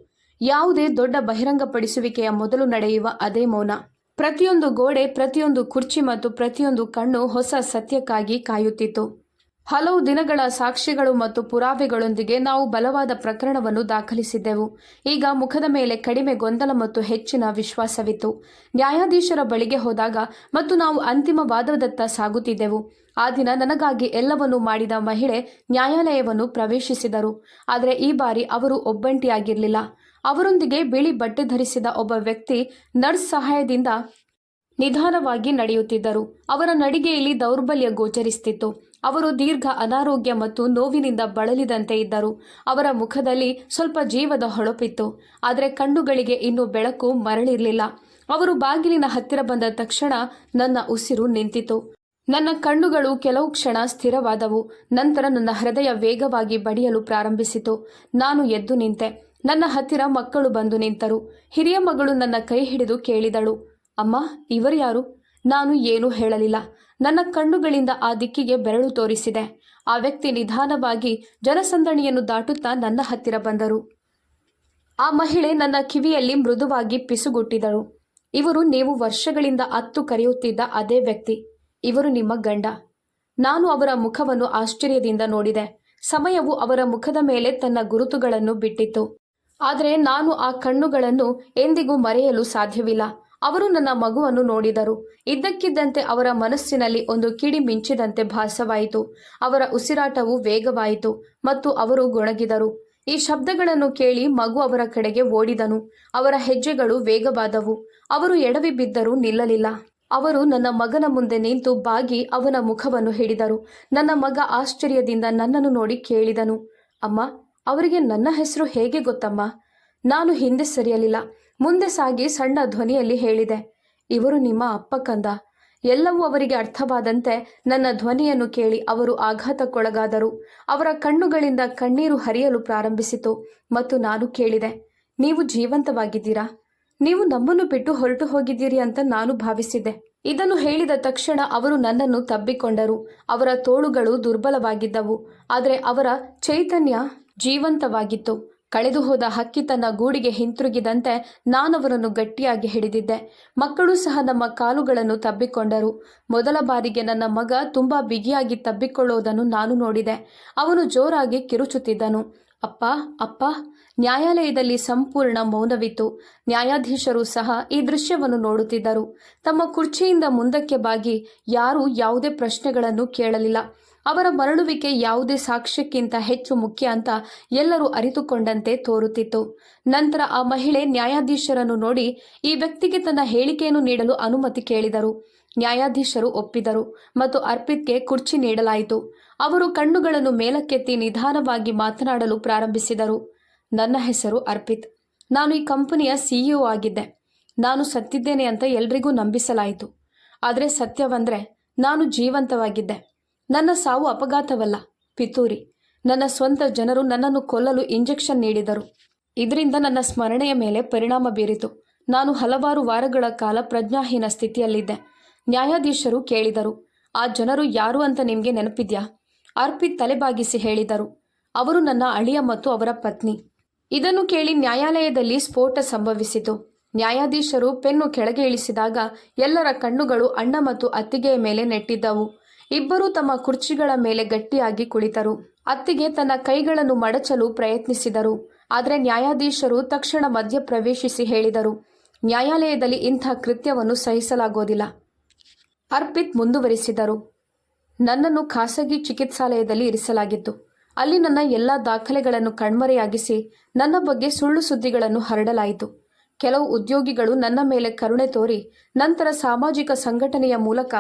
ಯಾವುದೇ ದೊಡ್ಡ ಬಹಿರಂಗಪಡಿಸುವಿಕೆಯ ಮೊದಲು ನಡೆಯುವ ಅದೇ ಮೌನ. ಪ್ರತಿಯೊಂದು ಗೋಡೆ, ಪ್ರತಿಯೊಂದು ಕುರ್ಚಿ ಮತ್ತು ಪ್ರತಿಯೊಂದು ಕಣ್ಣು ಹೊಸ ಸತ್ಯಕ್ಕಾಗಿ ಕಾಯುತ್ತಿತ್ತು. ಹಲವು ದಿನಗಳ ಸಾಕ್ಷಿಗಳು ಮತ್ತು ಪುರಾವೆಗಳೊಂದಿಗೆ ನಾವು ಬಲವಾದ ಪ್ರಕರಣವನ್ನು ದಾಖಲಿಸಿದ್ದೆವು. ಈಗ ಮುಖದ ಮೇಲೆ ಕಡಿಮೆ ಗೊಂದಲ ಮತ್ತು ಹೆಚ್ಚಿನ ವಿಶ್ವಾಸವಿತ್ತು. ನ್ಯಾಯಾಧೀಶರ ಬಳಿಗೆ ಹೋದಾಗ ಮತ್ತು ನಾವು ಅಂತಿಮ ವಾದದತ್ತ ಸಾಗುತ್ತಿದ್ದೆವು. ಆ ದಿನ ನನಗಾಗಿ ಎಲ್ಲವನ್ನೂ ಮಾಡಿದ ಮಹಿಳೆ ನ್ಯಾಯಾಲಯವನ್ನು ಪ್ರವೇಶಿಸಿದರು. ಆದರೆ ಈ ಬಾರಿ ಅವರು ಒಬ್ಬಂಟಿಯಾಗಿರಲಿಲ್ಲ. ಅವರೊಂದಿಗೆ ಬಿಳಿ ಬಟ್ಟೆ ಧರಿಸಿದ ಒಬ್ಬ ವ್ಯಕ್ತಿ ನರ್ಸ್ ಸಹಾಯದಿಂದ ನಿಧಾನವಾಗಿ ನಡೆಯುತ್ತಿದ್ದರು. ಅವರ ನಡಿಗೆಯಲ್ಲಿ ದೌರ್ಬಲ್ಯ ಗೋಚರಿಸುತ್ತಿತ್ತು. ಅವರು ದೀರ್ಘ ಅನಾರೋಗ್ಯ ಮತ್ತು ನೋವಿನಿಂದ ಬಳಲಿದಂತೆ ಇದ್ದರು. ಅವರ ಮುಖದಲ್ಲಿ ಸ್ವಲ್ಪ ಜೀವದ ಹೊಳಪಿತ್ತು, ಆದರೆ ಕಣ್ಣುಗಳಿಗೆ ಇನ್ನೂ ಬೆಳಕು ಮರಳಿರಲಿಲ್ಲ. ಅವರು ಬಾಗಿಲಿನ ಹತ್ತಿರ ಬಂದ ತಕ್ಷಣ ನನ್ನ ಉಸಿರು ನಿಂತಿತು. ನನ್ನ ಕಣ್ಣುಗಳು ಕೆಲವು ಕ್ಷಣ ಸ್ಥಿರವಾದವು. ನಂತರ ನನ್ನ ಹೃದಯ ವೇಗವಾಗಿ ಬಡಿಯಲು ಪ್ರಾರಂಭಿಸಿತು. ನಾನು ಎದ್ದು ನಿಂತೆ. ನನ್ನ ಹತ್ತಿರ ಮಕ್ಕಳು ಬಂದು ನಿಂತರು. ಹಿರಿಯ ಮಗಳು ನನ್ನ ಕೈ ಹಿಡಿದು ಕೇಳಿದಳು, ಅಮ್ಮ, ಇವರು ಯಾರು? ನಾನು ಏನೂ ಹೇಳಲಿಲ್ಲ. ನನ್ನ ಕಣ್ಣುಗಳಿಂದ ಆ ದಿಕ್ಕಿಗೆ ಬೆರಳು ತೋರಿಸಿದೆ. ಆ ವ್ಯಕ್ತಿ ನಿಧಾನವಾಗಿ ಜನಸಂದಣಿಯನ್ನು ದಾಟುತ್ತಾ ನನ್ನ ಹತ್ತಿರ ಬಂದರು. ಆ ಮಹಿಳೆ ನನ್ನ ಕಿವಿಯಲ್ಲಿ ಮೃದುವಾಗಿ ಪಿಸುಗುಟ್ಟಿದಳು. ಇವರು ನೀವು ವರ್ಷಗಳಿಂದ ಅತ್ತು ಕರೆಯುತ್ತಿದ್ದ ಅದೇ ವ್ಯಕ್ತಿ. ಇವರು ನಿಮ್ಮ ಗಂಡ. ನಾನು ಅವರ ಮುಖವನ್ನು ಆಶ್ಚರ್ಯದಿಂದ ನೋಡಿದೆ. ಸಮಯವು ಅವರ ಮುಖದ ಮೇಲೆ ತನ್ನ ಗುರುತುಗಳನ್ನು ಬಿಟ್ಟಿತ್ತು. ಆದರೆ ನಾನು ಆ ಕಣ್ಣುಗಳನ್ನು ಎಂದಿಗೂ ಮರೆಯಲು ಸಾಧ್ಯವಿಲ್ಲ. ಅವರು ನನ್ನ ಮಗುವನ್ನು ನೋಡಿದರು. ಇದ್ದಕ್ಕಿದ್ದಂತೆ ಅವರ ಮನಸ್ಸಿನಲ್ಲಿ ಒಂದು ಕಿಡಿ ಮಿಂಚಿದಂತೆ ಭಾಸವಾಯಿತು. ಅವರ ಉಸಿರಾಟವು ವೇಗವಾಯಿತು ಮತ್ತು ಅವರು ಗೊಣಗಿದರು. ಈ ಶಬ್ದಗಳನ್ನು ಕೇಳಿ ಮಗು ಅವರ ಕಡೆಗೆ ಓಡಿದನು. ಅವರ ಹೆಜ್ಜೆಗಳು ವೇಗವಾದವು. ಅವರು ಎಡವಿ ಬಿದ್ದರೂ ನಿಲ್ಲಲಿಲ್ಲ. ಅವರು ನನ್ನ ಮಗನ ಮುಂದೆ ನಿಂತು ಬಾಗಿ ಅವನ ಮುಖವನ್ನು ಹಿಡಿದರು. ನನ್ನ ಮಗ ಆಶ್ಚರ್ಯದಿಂದ ನನ್ನನ್ನು ನೋಡಿ ಕೇಳಿದನು, ಅಮ್ಮ, ಅವರಿಗೆ ನನ್ನ ಹೆಸರು ಹೇಗೆ ಗೊತ್ತಮ್ಮ? ನಾನು ಹಿಂದೆ ಸರಿಯಲಿಲ್ಲ. ಮುಂದೆ ಸಾಗಿ ಸಣ್ಣ ಧ್ವನಿಯಲ್ಲಿ ಹೇಳಿದೆ, ಇವರು ನಿಮ್ಮ ಅಪ್ಪ ಕಂದ. ಎಲ್ಲವೂ ಅವರಿಗೆ ಅರ್ಥವಾದಂತೆ ನನ್ನ ಧ್ವನಿಯನ್ನು ಕೇಳಿ ಅವರು ಆಘಾತಕ್ಕೊಳಗಾದರು. ಅವರ ಕಣ್ಣುಗಳಿಂದ ಕಣ್ಣೀರು ಹರಿಯಲು ಪ್ರಾರಂಭಿಸಿತು ಮತ್ತು ನಾನು ಕೇಳಿದೆ, ನೀವು ಜೀವಂತವಾಗಿದ್ದೀರಾ? ನೀವು ನಮ್ಮನ್ನು ಬಿಟ್ಟು ಹೊರಟು ಹೋಗಿದ್ದೀರಿ ಅಂತ ನಾನು ಭಾವಿಸಿದ್ದೆ. ಇದನ್ನು ಹೇಳಿದ ತಕ್ಷಣ ಅವರು ನನ್ನನ್ನು ತಬ್ಬಿಕೊಂಡರು. ಅವರ ತೋಳುಗಳು ದುರ್ಬಲವಾಗಿದ್ದವು, ಆದರೆ ಅವರ ಚೈತನ್ಯ ಜೀವಂತವಾಗಿತ್ತು. ಕಳೆದು ಹೋದ ಹಕ್ಕಿ ತನ್ನ ಗೂಡಿಗೆ ಹಿಂತಿರುಗಿದಂತೆ ನಾನವರನ್ನು ಗಟ್ಟಿಯಾಗಿ ಹಿಡಿದಿದ್ದೆ. ಮಕ್ಕಳು ಸಹ ನಮ್ಮ ಕಾಲುಗಳನ್ನು ತಬ್ಬಿಕೊಂಡರು. ಮೊದಲ ಬಾರಿಗೆ ನನ್ನ ಮಗ ತುಂಬಾ ಬಿಗಿಯಾಗಿ ತಬ್ಬಿಕೊಳ್ಳುವುದನ್ನು ನಾನು ನೋಡಿದೆ. ಅವನು ಜೋರಾಗಿ ಕಿರುಚುತ್ತಿದ್ದನು, ಅಪ್ಪ, ಅಪ್ಪ. ನ್ಯಾಯಾಲಯದಲ್ಲಿ ಸಂಪೂರ್ಣ ಮೌನವಿತ್ತು. ನ್ಯಾಯಾಧೀಶರು ಸಹ ಈ ದೃಶ್ಯವನ್ನು ನೋಡುತ್ತಿದ್ದರು. ತಮ್ಮ ಕುರ್ಚಿಯಿಂದ ಮುಂದಕ್ಕೆ ಬಾಗಿ ಯಾರೂ ಯಾವುದೇ ಪ್ರಶ್ನೆಗಳನ್ನು ಕೇಳಲಿಲ್ಲ. ಅವರ ಮರಳುವಿಕೆ ಯಾವುದೇ ಸಾಕ್ಷ್ಯಕ್ಕಿಂತ ಹೆಚ್ಚು ಮುಖ್ಯ ಅಂತ ಎಲ್ಲರೂ ಅರಿತುಕೊಂಡಂತೆ ತೋರುತ್ತಿತ್ತು. ನಂತರ ಆ ಮಹಿಳೆ ನ್ಯಾಯಾಧೀಶರನ್ನು ನೋಡಿ ಈ ವ್ಯಕ್ತಿಗೆ ತನ್ನ ಹೇಳಿಕೆಯನ್ನು ನೀಡಲು ಅನುಮತಿ ಕೇಳಿದರು. ನ್ಯಾಯಾಧೀಶರು ಒಪ್ಪಿದರು ಮತ್ತು ಅರ್ಪಿತ್ಗೆ ಕುರ್ಚಿ ನೀಡಲಾಯಿತು. ಅವರು ಕಣ್ಣುಗಳನ್ನು ಮೇಲಕ್ಕೆತ್ತಿ ನಿಧಾನವಾಗಿ ಮಾತನಾಡಲು ಪ್ರಾರಂಭಿಸಿದರು. ನನ್ನ ಹೆಸರು ಅರ್ಪಿತ್. ನಾನು ಈ ಕಂಪನಿಯ CEO ಆಗಿದ್ದೆ. ನಾನು ಸತ್ತಿದ್ದೇನೆ ಅಂತ ಎಲ್ರಿಗೂ ನಂಬಿಸಲಾಯಿತು. ಆದರೆ ಸತ್ಯವಂದ್ರೆ ನಾನು ಜೀವಂತವಾಗಿದ್ದೆ. ನನ್ನ ಸಾವು ಅಪಘಾತವಲ್ಲ, ಪಿತೂರಿ. ನನ್ನ ಸ್ವಂತ ಜನರು ನನ್ನನ್ನು ಕೊಲ್ಲಲು ಇಂಜೆಕ್ಷನ್ ನೀಡಿದರು. ಇದರಿಂದ ನನ್ನ ಸ್ಮರಣೆಯ ಮೇಲೆ ಪರಿಣಾಮ ಬೀರಿತು. ನಾನು ಹಲವಾರು ವಾರಗಳ ಕಾಲ ಪ್ರಜ್ಞಾಹೀನ ಸ್ಥಿತಿಯಲ್ಲಿದ್ದೆ. ನ್ಯಾಯಾಧೀಶರು ಕೇಳಿದರು, ಆ ಜನರು ಯಾರು ಅಂತ ನಿಮಗೆ ನೆನಪಿದ್ಯಾ? ಅರ್ಪಿತ್ ತಲೆಬಾಗಿಸಿ ಹೇಳಿದರು, ಅವರು ನನ್ನ ಅಳಿಯ ಮತ್ತು ಅವರ ಪತ್ನಿ. ಇದನ್ನು ಕೇಳಿ ನ್ಯಾಯಾಲಯದಲ್ಲಿ ಸ್ಫೋಟ ಸಂಭವಿಸಿತು. ನ್ಯಾಯಾಧೀಶರು ಪೆನ್ನು ಕೆಳಗೆ ಇಳಿಸಿದಾಗ ಎಲ್ಲರ ಕಣ್ಣುಗಳು ಅಣ್ಣ ಮತ್ತು ಅತ್ತಿಗೆಯ ಮೇಲೆ ನೆಟ್ಟಿದ್ದವು. ಇಬ್ಬರೂ ತಮ್ಮ ಕುರ್ಚಿಗಳ ಮೇಲೆ ಗಟ್ಟಿಯಾಗಿ ಕುಳಿತರು. ಅತ್ತಿಗೆ ತನ್ನ ಕೈಗಳನ್ನು ಮಡಚಲು ಪ್ರಯತ್ನಿಸಿದರು. ಆದರೆ ನ್ಯಾಯಾಧೀಶರು ತಕ್ಷಣ ಮಧ್ಯ ಪ್ರವೇಶಿಸಿ ಹೇಳಿದರು, ನ್ಯಾಯಾಲಯದಲ್ಲಿ ಇಂಥ ಕೃತ್ಯವನ್ನು ಸಹಿಸಲಾಗೋದಿಲ್ಲ. ಅರ್ಪಿತ್ ಮುಂದುವರಿಸಿದರು, ನನ್ನನ್ನು ಖಾಸಗಿ ಚಿಕಿತ್ಸಾಲಯದಲ್ಲಿ ಇರಿಸಲಾಗಿತ್ತು. ಅಲ್ಲಿ ನನ್ನ ಎಲ್ಲ ದಾಖಲೆಗಳನ್ನು ಕಣ್ಮರೆಯಾಗಿಸಿ ನನ್ನ ಬಗ್ಗೆ ಸುಳ್ಳು ಸುದ್ದಿಗಳನ್ನು ಹರಡಲಾಯಿತು. ಕೆಲವು ಉದ್ಯೋಗಿಗಳು ನನ್ನ ಮೇಲೆ ಕರುಣೆ ತೋರಿ ನಂತರ ಸಾಮಾಜಿಕ ಸಂಘಟನೆಯ ಮೂಲಕ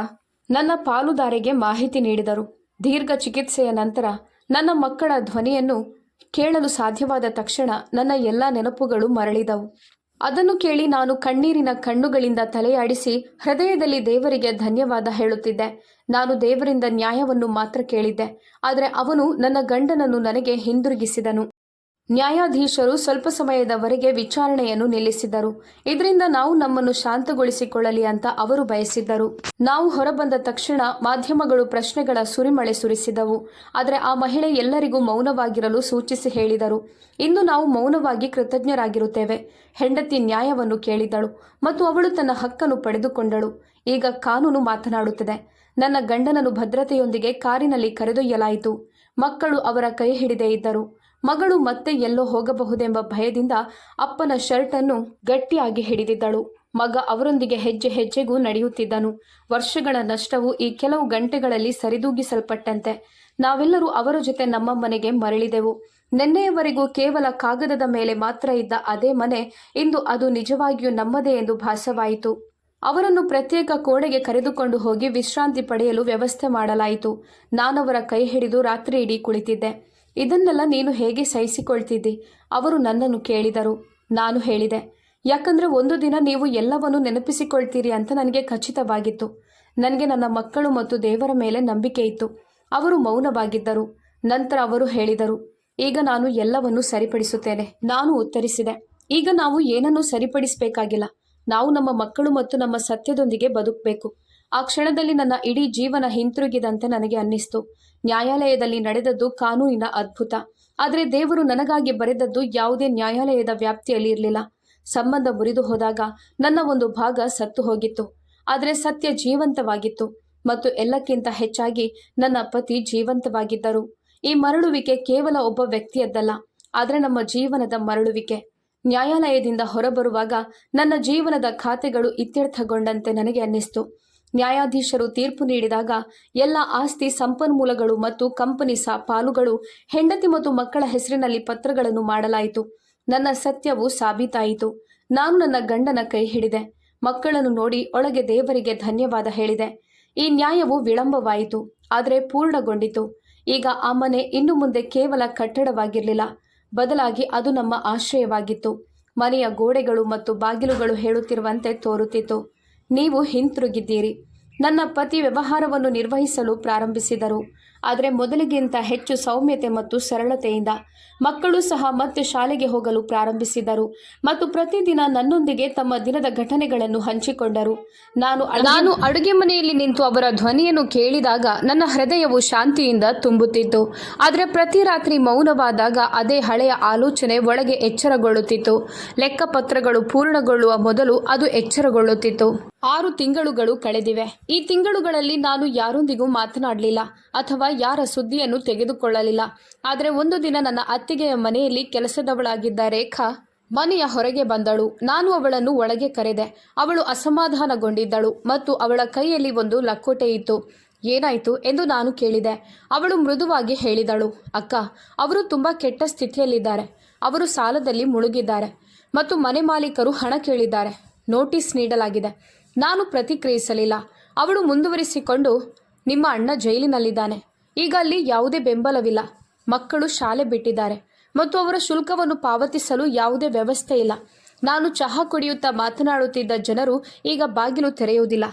ನನ್ನ ಪಾಲುದಾರಿಗೆ ಮಾಹಿತಿ ನೀಡಿದರು. ದೀರ್ಘ ಚಿಕಿತ್ಸೆಯ ನಂತರ ನನ್ನ ಮಕ್ಕಳ ಧ್ವನಿಯನ್ನು ಕೇಳಲು ಸಾಧ್ಯವಾದ ತಕ್ಷಣ ನನ್ನ ಎಲ್ಲ ನೆನಪುಗಳು ಮರಳಿದವು. ಅದನ್ನು ಕೇಳಿ ನಾನು ಕಣ್ಣೀರಿನ ಕಣ್ಣುಗಳಿಂದ ತಲೆಯಾಡಿಸಿ ಹೃದಯದಲ್ಲಿ ದೇವರಿಗೆ ಧನ್ಯವಾದ ಹೇಳುತ್ತಿದ್ದೆ. ನಾನು ದೇವರಿಂದ ನ್ಯಾಯವನ್ನು ಮಾತ್ರ ಕೇಳಿದ್ದೆ, ಆದರೆ ಅವನು ನನ್ನ ಗಂಡನನ್ನು ನನಗೆ ಹಿಂದಿರುಗಿಸಿದನು. ನ್ಯಾಯಾಧೀಶರು ಸ್ವಲ್ಪ ಸಮಯದವರೆಗೆ ವಿಚಾರಣೆಯನ್ನು ನಿಲ್ಲಿಸಿದರು. ಇದರಿಂದ ನಾವು ನಮ್ಮನ್ನು ಶಾಂತಗೊಳಿಸಿಕೊಳ್ಳಲಿ ಅಂತ ಅವರು ಬಯಸಿದ್ದರು. ನಾವು ಹೊರಬಂದ ತಕ್ಷಣ ಮಾಧ್ಯಮಗಳು ಪ್ರಶ್ನೆಗಳ ಸುರಿಮಳೆ ಸುರಿಸಿದವು. ಆದರೆ ಆ ಮಹಿಳೆ ಎಲ್ಲರಿಗೂ ಮೌನವಾಗಿರಲು ಸೂಚಿಸಿ ಹೇಳಿದರು, ಇಂದು ನಾವು ಮೌನವಾಗಿ ಕೃತಜ್ಞರಾಗಿರುತ್ತೇವೆ. ಹೆಂಡತಿ ನ್ಯಾಯವನ್ನು ಕೇಳಿದಳು ಮತ್ತು ಅವಳು ತನ್ನ ಹಕ್ಕನ್ನು ಪಡೆದುಕೊಂಡಳು. ಈಗ ಕಾನೂನು ಮಾತನಾಡುತ್ತದೆ. ನನ್ನ ಗಂಡನನ್ನು ಭದ್ರತೆಯೊಂದಿಗೆ ಕಾರಿನಲ್ಲಿ ಕರೆದೊಯ್ಯಲಾಯಿತು. ಮಕ್ಕಳು ಅವರ ಕೈ ಹಿಡಿದೇ ಇದ್ದರು. ಮಗಳು ಮತ್ತೆ ಎಲ್ಲೋ ಹೋಗಬಹುದೆಂಬ ಭಯದಿಂದ ಅಪ್ಪನ ಶರ್ಟನ್ನು ಗಟ್ಟಿಯಾಗಿ ಹಿಡಿದಿದ್ದಳು. ಮಗ ಅವರೊಂದಿಗೆ ಹೆಜ್ಜೆ ಹೆಜ್ಜೆಗೂ ನಡೆಯುತ್ತಿದ್ದನು. ವರ್ಷಗಳ ನಷ್ಟವು ಈ ಕೆಲವು ಗಂಟೆಗಳಲ್ಲಿ ಸರಿದೂಗಿಸಲ್ಪಟ್ಟಂತೆ ನಾವೆಲ್ಲರೂ ಅವರ ಜೊತೆ ನಮ್ಮ ಮನೆಗೆ ಮರಳಿದೆವು. ನಿನ್ನೆಯವರೆಗೂ ಕೇವಲ ಕಾಗದದ ಮೇಲೆ ಮಾತ್ರ ಇದ್ದ ಅದೇ ಮನೆ ಇಂದು ಅದು ನಿಜವಾಗಿಯೂ ನಮ್ಮದೇ ಎಂದು ಭಾಸವಾಯಿತು. ಅವರನ್ನು ಪ್ರತ್ಯೇಕ ಕೋಣೆಗೆ ಕರೆದುಕೊಂಡು ಹೋಗಿ ವಿಶ್ರಾಂತಿ ಪಡೆಯಲು ವ್ಯವಸ್ಥೆ ಮಾಡಲಾಯಿತು. ನಾನವರ ಕೈ ಹಿಡಿದು ರಾತ್ರಿ ಇಡೀ ಕುಳಿತಿದ್ದೆ. ಇದನ್ನೆಲ್ಲ ನೀನು ಹೇಗೆ ಸಹಿಸಿಕೊಳ್ತಿದ್ದಿ? ಅವರು ನನ್ನನ್ನು ಕೇಳಿದರು. ನಾನು ಹೇಳಿದೆ, ಯಾಕಂದ್ರೆ ಒಂದು ದಿನ ನೀವು ಎಲ್ಲವನ್ನೂ ನೆನಪಿಸಿಕೊಳ್ತೀರಿ ಅಂತ ನನಗೆ ಖಚಿತವಾಗಿತ್ತು. ನನಗೆ ನನ್ನ ಮಕ್ಕಳು ಮತ್ತು ದೇವರ ಮೇಲೆ ನಂಬಿಕೆ ಇತ್ತು. ಅವರು ಮೌನವಾಗಿದ್ದರು. ನಂತರ ಅವರು ಹೇಳಿದರು, ಈಗ ನಾನು ಎಲ್ಲವನ್ನೂ ಸರಿಪಡಿಸುತ್ತೇನೆ. ನಾನು ಉತ್ತರಿಸಿದೆ. ಈಗ ನಾವು ಏನನ್ನೂ ಸರಿಪಡಿಸಬೇಕಾಗಿಲ್ಲ. ನಾವು ನಮ್ಮ ಮಕ್ಕಳು ಮತ್ತು ನಮ್ಮ ಸತ್ಯದೊಂದಿಗೆ ಬದುಕಬೇಕು. ಆ ಕ್ಷಣದಲ್ಲಿ ನನ್ನ ಇಡೀ ಜೀವನ ಹಿಂತಿರುಗಿದಂತೆ ನನಗೆ ಅನ್ನಿಸ್ತು. ನ್ಯಾಯಾಲಯದಲ್ಲಿ ನಡೆದದ್ದು ಕಾನೂನಿನ ಅದ್ಭುತ. ಆದರೆ ದೇವರು ನನಗಾಗಿ ಬರೆದದ್ದು ಯಾವುದೇ ನ್ಯಾಯಾಲಯದ ವ್ಯಾಪ್ತಿಯಲ್ಲಿ ಇರಲಿಲ್ಲ. ಸಂಬಂಧ ಮುರಿದು ಹೋದಾಗ ನನ್ನ ಒಂದು ಭಾಗ ಸತ್ತು ಹೋಗಿತ್ತು. ಆದರೆ ಸತ್ಯ ಜೀವಂತವಾಗಿತ್ತು ಮತ್ತು ಎಲ್ಲಕ್ಕಿಂತ ಹೆಚ್ಚಾಗಿ ನನ್ನ ಪತಿ ಜೀವಂತವಾಗಿದ್ದರು. ಈ ಮರಳುವಿಕೆ ಕೇವಲ ಒಬ್ಬ ವ್ಯಕ್ತಿಯದ್ದಲ್ಲ, ಆದರೆ ನಮ್ಮ ಜೀವನದ ಮರಳುವಿಕೆ. ನ್ಯಾಯಾಲಯದಿಂದ ಹೊರಬರುವಾಗ ನನ್ನ ಜೀವನದ ಖಾತೆಗಳು ಇತ್ಯರ್ಥಗೊಂಡಂತೆ ನನಗೆ ಅನ್ನಿಸ್ತು. ನ್ಯಾಯಾಧೀಶರು ತೀರ್ಪು ನೀಡಿದಾಗ ಎಲ್ಲ ಆಸ್ತಿ ಸಂಪನ್ಮೂಲಗಳು ಮತ್ತು ಕಂಪನಿ ಪಾಲುಗಳು ಹೆಂಡತಿ ಮತ್ತು ಮಕ್ಕಳ ಹೆಸರಿನಲ್ಲಿ ಪತ್ರಗಳನ್ನು ಮಾಡಲಾಯಿತು. ನನ್ನ ಸತ್ಯವು ಸಾಬೀತಾಯಿತು. ನಾನು ನನ್ನ ಗಂಡನ ಕೈ ಹಿಡಿದೆ. ಮಕ್ಕಳನ್ನು ನೋಡಿ ಒಳಗೆ ದೇವರಿಗೆ ಧನ್ಯವಾದ ಹೇಳಿದೆ. ಈ ನ್ಯಾಯವು ವಿಳಂಬವಾಯಿತು, ಆದರೆ ಪೂರ್ಣಗೊಂಡಿತು. ಈಗ ಆ ಮನೆ ಇನ್ನು ಮುಂದೆ ಕೇವಲ ಕಟ್ಟಡವಾಗಿರಲಿಲ್ಲ, ಬದಲಾಗಿ ಅದು ನಮ್ಮ ಆಶ್ರಯವಾಗಿತ್ತು. ಮನೆಯ ಗೋಡೆಗಳು ಮತ್ತು ಬಾಗಿಲುಗಳು ಹೇಳುತ್ತಿರುವಂತೆ ತೋರುತ್ತಿತ್ತು, ನೀವು ಹಿಂತಿರುಗಿದ್ದೀರಿ. ನನ್ನ ಪತಿ ವ್ಯವಹಾರವನ್ನು ನಿರ್ವಹಿಸಲು ಪ್ರಾರಂಭಿಸಿದರು, ಆದರೆ ಮೊದಲಿಗಿಂತ ಹೆಚ್ಚು ಸೌಮ್ಯತೆ ಮತ್ತು ಸರಳತೆಯಿಂದ. ಮಕ್ಕಳು ಸಹ ಮತ್ತೆ ಶಾಲೆಗೆ ಹೋಗಲು ಪ್ರಾರಂಭಿಸಿದರು ಮತ್ತು ಪ್ರತಿದಿನ ನನ್ನೊಂದಿಗೆ ತಮ್ಮ ದಿನದ ಘಟನೆಗಳನ್ನು ಹಂಚಿಕೊಂಡರು. ನಾನು ಅಡುಗೆ ಮನೆಯಲ್ಲಿ ನಿಂತು ಅವರ ಧ್ವನಿಯನ್ನು ಕೇಳಿದಾಗ ನನ್ನ ಹೃದಯವು ಶಾಂತಿಯಿಂದ ತುಂಬುತ್ತಿತ್ತು. ಆದರೆ ಪ್ರತಿ ರಾತ್ರಿ ಮೌನವಾದಾಗ ಅದೇ ಹಳೆಯ ಆಲೋಚನೆ ಒಳಗೆ ಎಚ್ಚರಗೊಳ್ಳುತ್ತಿತ್ತು. ಲೆಕ್ಕಪತ್ರಗಳು ಪೂರ್ಣಗೊಳ್ಳುವ ಮೊದಲು ಅದು ಎಚ್ಚರಗೊಳ್ಳುತ್ತಿತ್ತು. 6 ತಿಂಗಳುಗಳು ಕಳೆದಿವೆ. ಈ ತಿಂಗಳುಗಳಲ್ಲಿ ನಾನು ಯಾರೊಂದಿಗೂ ಮಾತನಾಡಲಿಲ್ಲ ಅಥವಾ ಯಾರ ಸುದ್ದಿಯನ್ನು ತೆಗೆದುಕೊಳ್ಳಲಿಲ್ಲ. ಆದರೆ ಒಂದು ದಿನ ನನ್ನ ಅತ್ತಿಗೆಯ ಮನೆಯಲ್ಲಿ ಕೆಲಸದವಳಾಗಿದ್ದ ರೇಖಾ ಮನೆಯ ಹೊರಗೆ ಬಂದಳು. ನಾನು ಅವಳನ್ನು ಒಳಗೆ ಕರೆದೆ. ಅವಳು ಅಸಮಾಧಾನಗೊಂಡಿದ್ದಳು ಮತ್ತು ಅವಳ ಕೈಯಲ್ಲಿ ಒಂದು ಲಕೋಟೆ ಇತ್ತು. ಏನಾಯಿತು ಎಂದು ನಾನು ಕೇಳಿದೆ. ಅವಳು ಮೃದುವಾಗಿ ಹೇಳಿದಳು, ಅಕ್ಕ, ಅವರು ತುಂಬ ಕೆಟ್ಟ ಸ್ಥಿತಿಯಲ್ಲಿದ್ದಾರೆ. ಅವರು ಸಾಲದಲ್ಲಿ ಮುಳುಗಿದ್ದಾರೆ ಮತ್ತು ಮನೆ ಮಾಲೀಕರು ಹಣ ಕೇಳಿದ್ದಾರೆ. ನೋಟಿಸ್ ನೀಡಲಾಗಿದೆ. ನಾನು ಪ್ರತಿಕ್ರಿಯಿಸಲಿಲ್ಲ. ಅವಳು ಮುಂದುವರಿಸಿಕೊಂಡು, ನಿಮ್ಮ ಅಣ್ಣ ಜೈಲಿನಲ್ಲಿದ್ದಾನೆ. ಈಗ ಅಲ್ಲಿ ಯಾವುದೇ ಬೆಂಬಲವಿಲ್ಲ. ಮಕ್ಕಳು ಶಾಲೆ ಬಿಟ್ಟಿದ್ದಾರೆ ಮತ್ತು ಅವರ ಶುಲ್ಕವನ್ನು ಪಾವತಿಸಲು ಯಾವುದೇ ವ್ಯವಸ್ಥೆ ಇಲ್ಲ. ನಾನು ಚಹಾ ಕುಡಿಯುತ್ತಾ ಮಾತನಾಡುತ್ತಿದ್ದ ಜನರು ಈಗ ಬಾಗಿಲು ತೆರೆಯುವುದಿಲ್ಲ.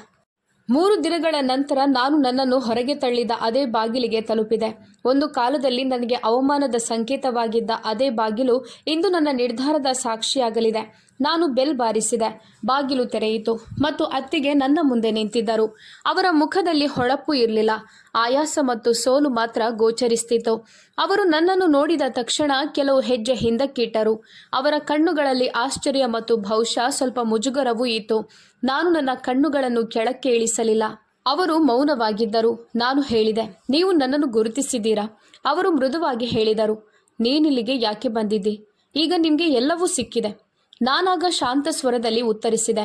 3 ದಿನಗಳ ನಂತರ ನಾನು ನನ್ನನ್ನು ಹೊರಗೆ ತಳ್ಳಿದ ಅದೇ ಬಾಗಿಲಿಗೆ ತಲುಪಿದೆ. ಒಂದು ಕಾಲದಲ್ಲಿ ನನಗೆ ಅವಮಾನದ ಸಂಕೇತವಾಗಿದ್ದ ಅದೇ ಬಾಗಿಲು ಇಂದು ನನ್ನ ನಿರ್ಧಾರದ ಸಾಕ್ಷಿಯಾಗಲಿದೆ. ನಾನು ಬೆಲ್ ಬಾರಿಸಿದೆ. ಬಾಗಿಲು ತೆರೆಯಿತು ಮತ್ತು ಅತ್ತಿಗೆ ನನ್ನ ಮುಂದೆ ನಿಂತಿದ್ದರು. ಅವರ ಮುಖದಲ್ಲಿ ಹೊಳಪು ಇರಲಿಲ್ಲ, ಆಯಾಸ ಮತ್ತು ಸೋಲು ಮಾತ್ರ ಗೋಚರಿಸುತ್ತಿತ್ತು. ಅವರು ನನ್ನನ್ನು ನೋಡಿದ ತಕ್ಷಣ ಕೆಲವು ಹೆಜ್ಜೆ ಹಿಂದಕ್ಕಿಟ್ಟರು. ಅವರ ಕಣ್ಣುಗಳಲ್ಲಿ ಆಶ್ಚರ್ಯ ಮತ್ತು ಬಹುಶಃ ಸ್ವಲ್ಪ ಮುಜುಗರವೂ ಇತ್ತು. ನಾನು ನನ್ನ ಕಣ್ಣುಗಳನ್ನು ಕೆಳಕ್ಕೆ ಇಳಿಸಲಿಲ್ಲ. ಅವರು ಮೌನವಾಗಿದ್ದರು. ನಾನು ಹೇಳಿದೆ, ನೀವು ನನ್ನನ್ನು ಗುರುತಿಸಿದ್ದೀರಾ? ಅವರು ಮೃದುವಾಗಿ ಹೇಳಿದರು, ನೀನಿಲ್ಲಿಗೆ ಯಾಕೆ ಬಂದಿದ್ದಿ? ಈಗ ನಿಮಗೆ ಎಲ್ಲವೂ ಸಿಕ್ಕಿದೆ. ನಾನಾಗ ಶಾಂತ ಸ್ವರದಲ್ಲಿ ಉತ್ತರಿಸಿದೆ,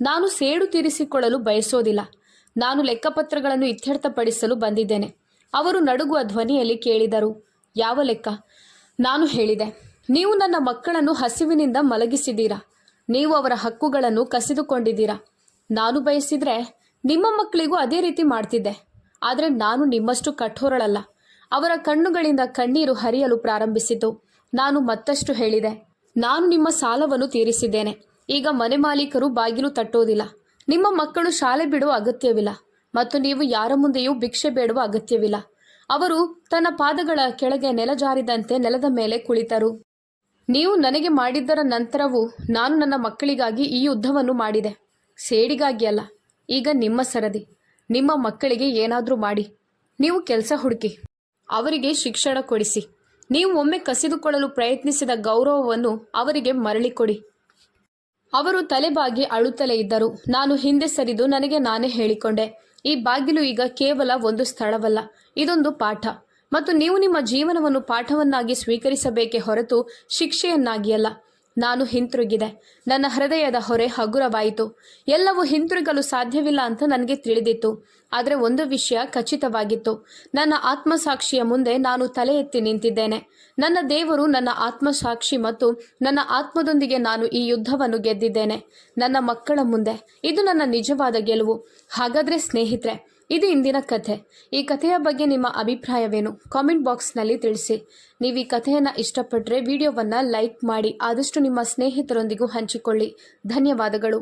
ನಾನು ಸೇಡು ತೀರಿಸಿಕೊಳ್ಳಲು ಬಯಸೋದಿಲ್ಲ. ನಾನು ಲೆಕ್ಕಪತ್ರಗಳನ್ನು ಇತ್ಯರ್ಥಪಡಿಸಲು ಬಂದಿದ್ದೇನೆ. ಅವರು ನಡುಗುವ ಧ್ವನಿಯಲ್ಲಿ ಕೇಳಿದರು, ಯಾವ ಲೆಕ್ಕ? ನಾನು ಹೇಳಿದೆ, ನೀವು ನನ್ನ ಮಕ್ಕಳನ್ನು ಹಸಿವಿನಿಂದ ಮಲಗಿಸಿದ್ದೀರಾ. ನೀವು ಅವರ ಹಕ್ಕುಗಳನ್ನು ಕಸಿದುಕೊಂಡಿದ್ದೀರಾ. ನಾನು ಬಯಸಿದ್ರೆ ನಿಮ್ಮ ಮಕ್ಕಳಿಗೂ ಅದೇ ರೀತಿ ಮಾಡ್ತಿದ್ದೆ. ಆದರೆ ನಾನು ನಿಮ್ಮಷ್ಟು ಕಠೋರಳಲ್ಲ. ಅವರ ಕಣ್ಣುಗಳಿಂದ ಕಣ್ಣೀರು ಹರಿಯಲು ಪ್ರಾರಂಭಿಸಿತು. ನಾನು ಮತ್ತಷ್ಟು ಹೇಳಿದೆ, ನಾನು ನಿಮ್ಮ ಸಾಲವನ್ನು ತೀರಿಸಿದ್ದೇನೆ. ಈಗ ಮನೆ ಮಾಲೀಕರು ಬಾಗಿಲು ತಟ್ಟೋದಿಲ್ಲ. ನಿಮ್ಮ ಮಕ್ಕಳು ಶಾಲೆ ಬಿಡುವ ಅಗತ್ಯವಿಲ್ಲ ಮತ್ತು ನೀವು ಯಾರ ಮುಂದೆಯೂ ಭಿಕ್ಷೆ ಬೇಡುವ ಅಗತ್ಯವಿಲ್ಲ. ಅವರು ತನ್ನ ಪಾದಗಳ ಕೆಳಗೆ ನೆಲಜಾರಿದಂತೆ ನೆಲದ ಮೇಲೆ ಕುಳಿತರು. ನೀವು ನನಗೆ ಮಾಡಿದ್ದರ ನಂತರವೂ ನಾನು ನನ್ನ ಮಕ್ಕಳಿಗಾಗಿ ಈ ಯುದ್ಧವನ್ನು ಮಾಡಿದೆ. ಸೇಡಿಗಾಗಿ ಅಲ್ಲ. ಈಗ ನಿಮ್ಮ ಸರದಿ. ನಿಮ್ಮ ಮಕ್ಕಳಿಗೆ ಏನಾದರೂ ಮಾಡಿ. ನೀವು ಕೆಲಸ ಹುಡುಕಿ, ಅವರಿಗೆ ಶಿಕ್ಷಣ ಕೊಡಿಸಿ. ನೀವು ಒಮ್ಮೆ ಕಸಿದುಕೊಳ್ಳಲು ಪ್ರಯತ್ನಿಸಿದ ಗೌರವವನ್ನು ಅವರಿಗೆ ಮರಳಿಕೊಡಿ. ಅವರು ತಲೆಬಾಗಿ ಅಳುತ್ತಲೇ ಇದ್ದರು. ನಾನು ಹಿಂದೆ ಸರಿದು ನನಗೆ ನಾನೇ ಹೇಳಿಕೊಂಡೆ, ಈ ಬಾಗಿಲು ಈಗ ಕೇವಲ ಒಂದು ಸ್ಥಳವಲ್ಲ, ಇದೊಂದು ಪಾಠ. ಮತ್ತು ನೀವು ನಿಮ್ಮ ಜೀವನವನ್ನು ಪಾಠವನ್ನಾಗಿ ಸ್ವೀಕರಿಸಬೇಕೇ ಹೊರತು ಶಿಕ್ಷೆಯನ್ನಾಗಿ ಅಲ್ಲ. ನಾನು ಹಿಂತಿರುಗಿದೆ. ನನ್ನ ಹೃದಯದ ಹೊರೆ ಹಗುರವಾಯಿತು. ಎಲ್ಲವೂ ಹಿಂತಿರುಗಲು ಸಾಧ್ಯವಿಲ್ಲ ಅಂತ ನನಗೆ ತಿಳಿದಿತ್ತು. ಆದರೆ ಒಂದು ವಿಷಯ ಖಚಿತವಾಗಿತ್ತು. ನನ್ನ ಆತ್ಮಸಾಕ್ಷಿಯ ಮುಂದೆ ನಾನು ತಲೆ ಎತ್ತಿ ನಿಂತಿದ್ದೇನೆ. ನನ್ನ ದೇವರು ನನ್ನ ಆತ್ಮಸಾಕ್ಷಿ ಮತ್ತು ನನ್ನ ಆತ್ಮದೊಂದಿಗೆ ನಾನು ಈ ಯುದ್ಧವನ್ನು ಗೆದ್ದಿದ್ದೇನೆ. ನನ್ನ ಮಕ್ಕಳ ಮುಂದೆ ಇದು ನನ್ನ ನಿಜವಾದ ಗೆಲುವು. ಹಾಗಾದರೆ ಸ್ನೇಹಿತರೆ, ಇದು ಇಂದಿನ ಕಥೆ. ಈ ಕಥೆಯ ಬಗ್ಗೆ ನಿಮ್ಮ ಅಭಿಪ್ರಾಯವೇನು? ಕಾಮೆಂಟ್ ಬಾಕ್ಸ್ನಲ್ಲಿ ತಿಳಿಸಿ. ನೀವು ಈ ಕಥೆಯನ್ನು ಇಷ್ಟಪಟ್ಟರೆ ವಿಡಿಯೋವನ್ನು ಲೈಕ್ ಮಾಡಿ, ಆದಷ್ಟು ನಿಮ್ಮ ಸ್ನೇಹಿತರೊಂದಿಗೂ ಹಂಚಿಕೊಳ್ಳಿ. ಧನ್ಯವಾದಗಳು.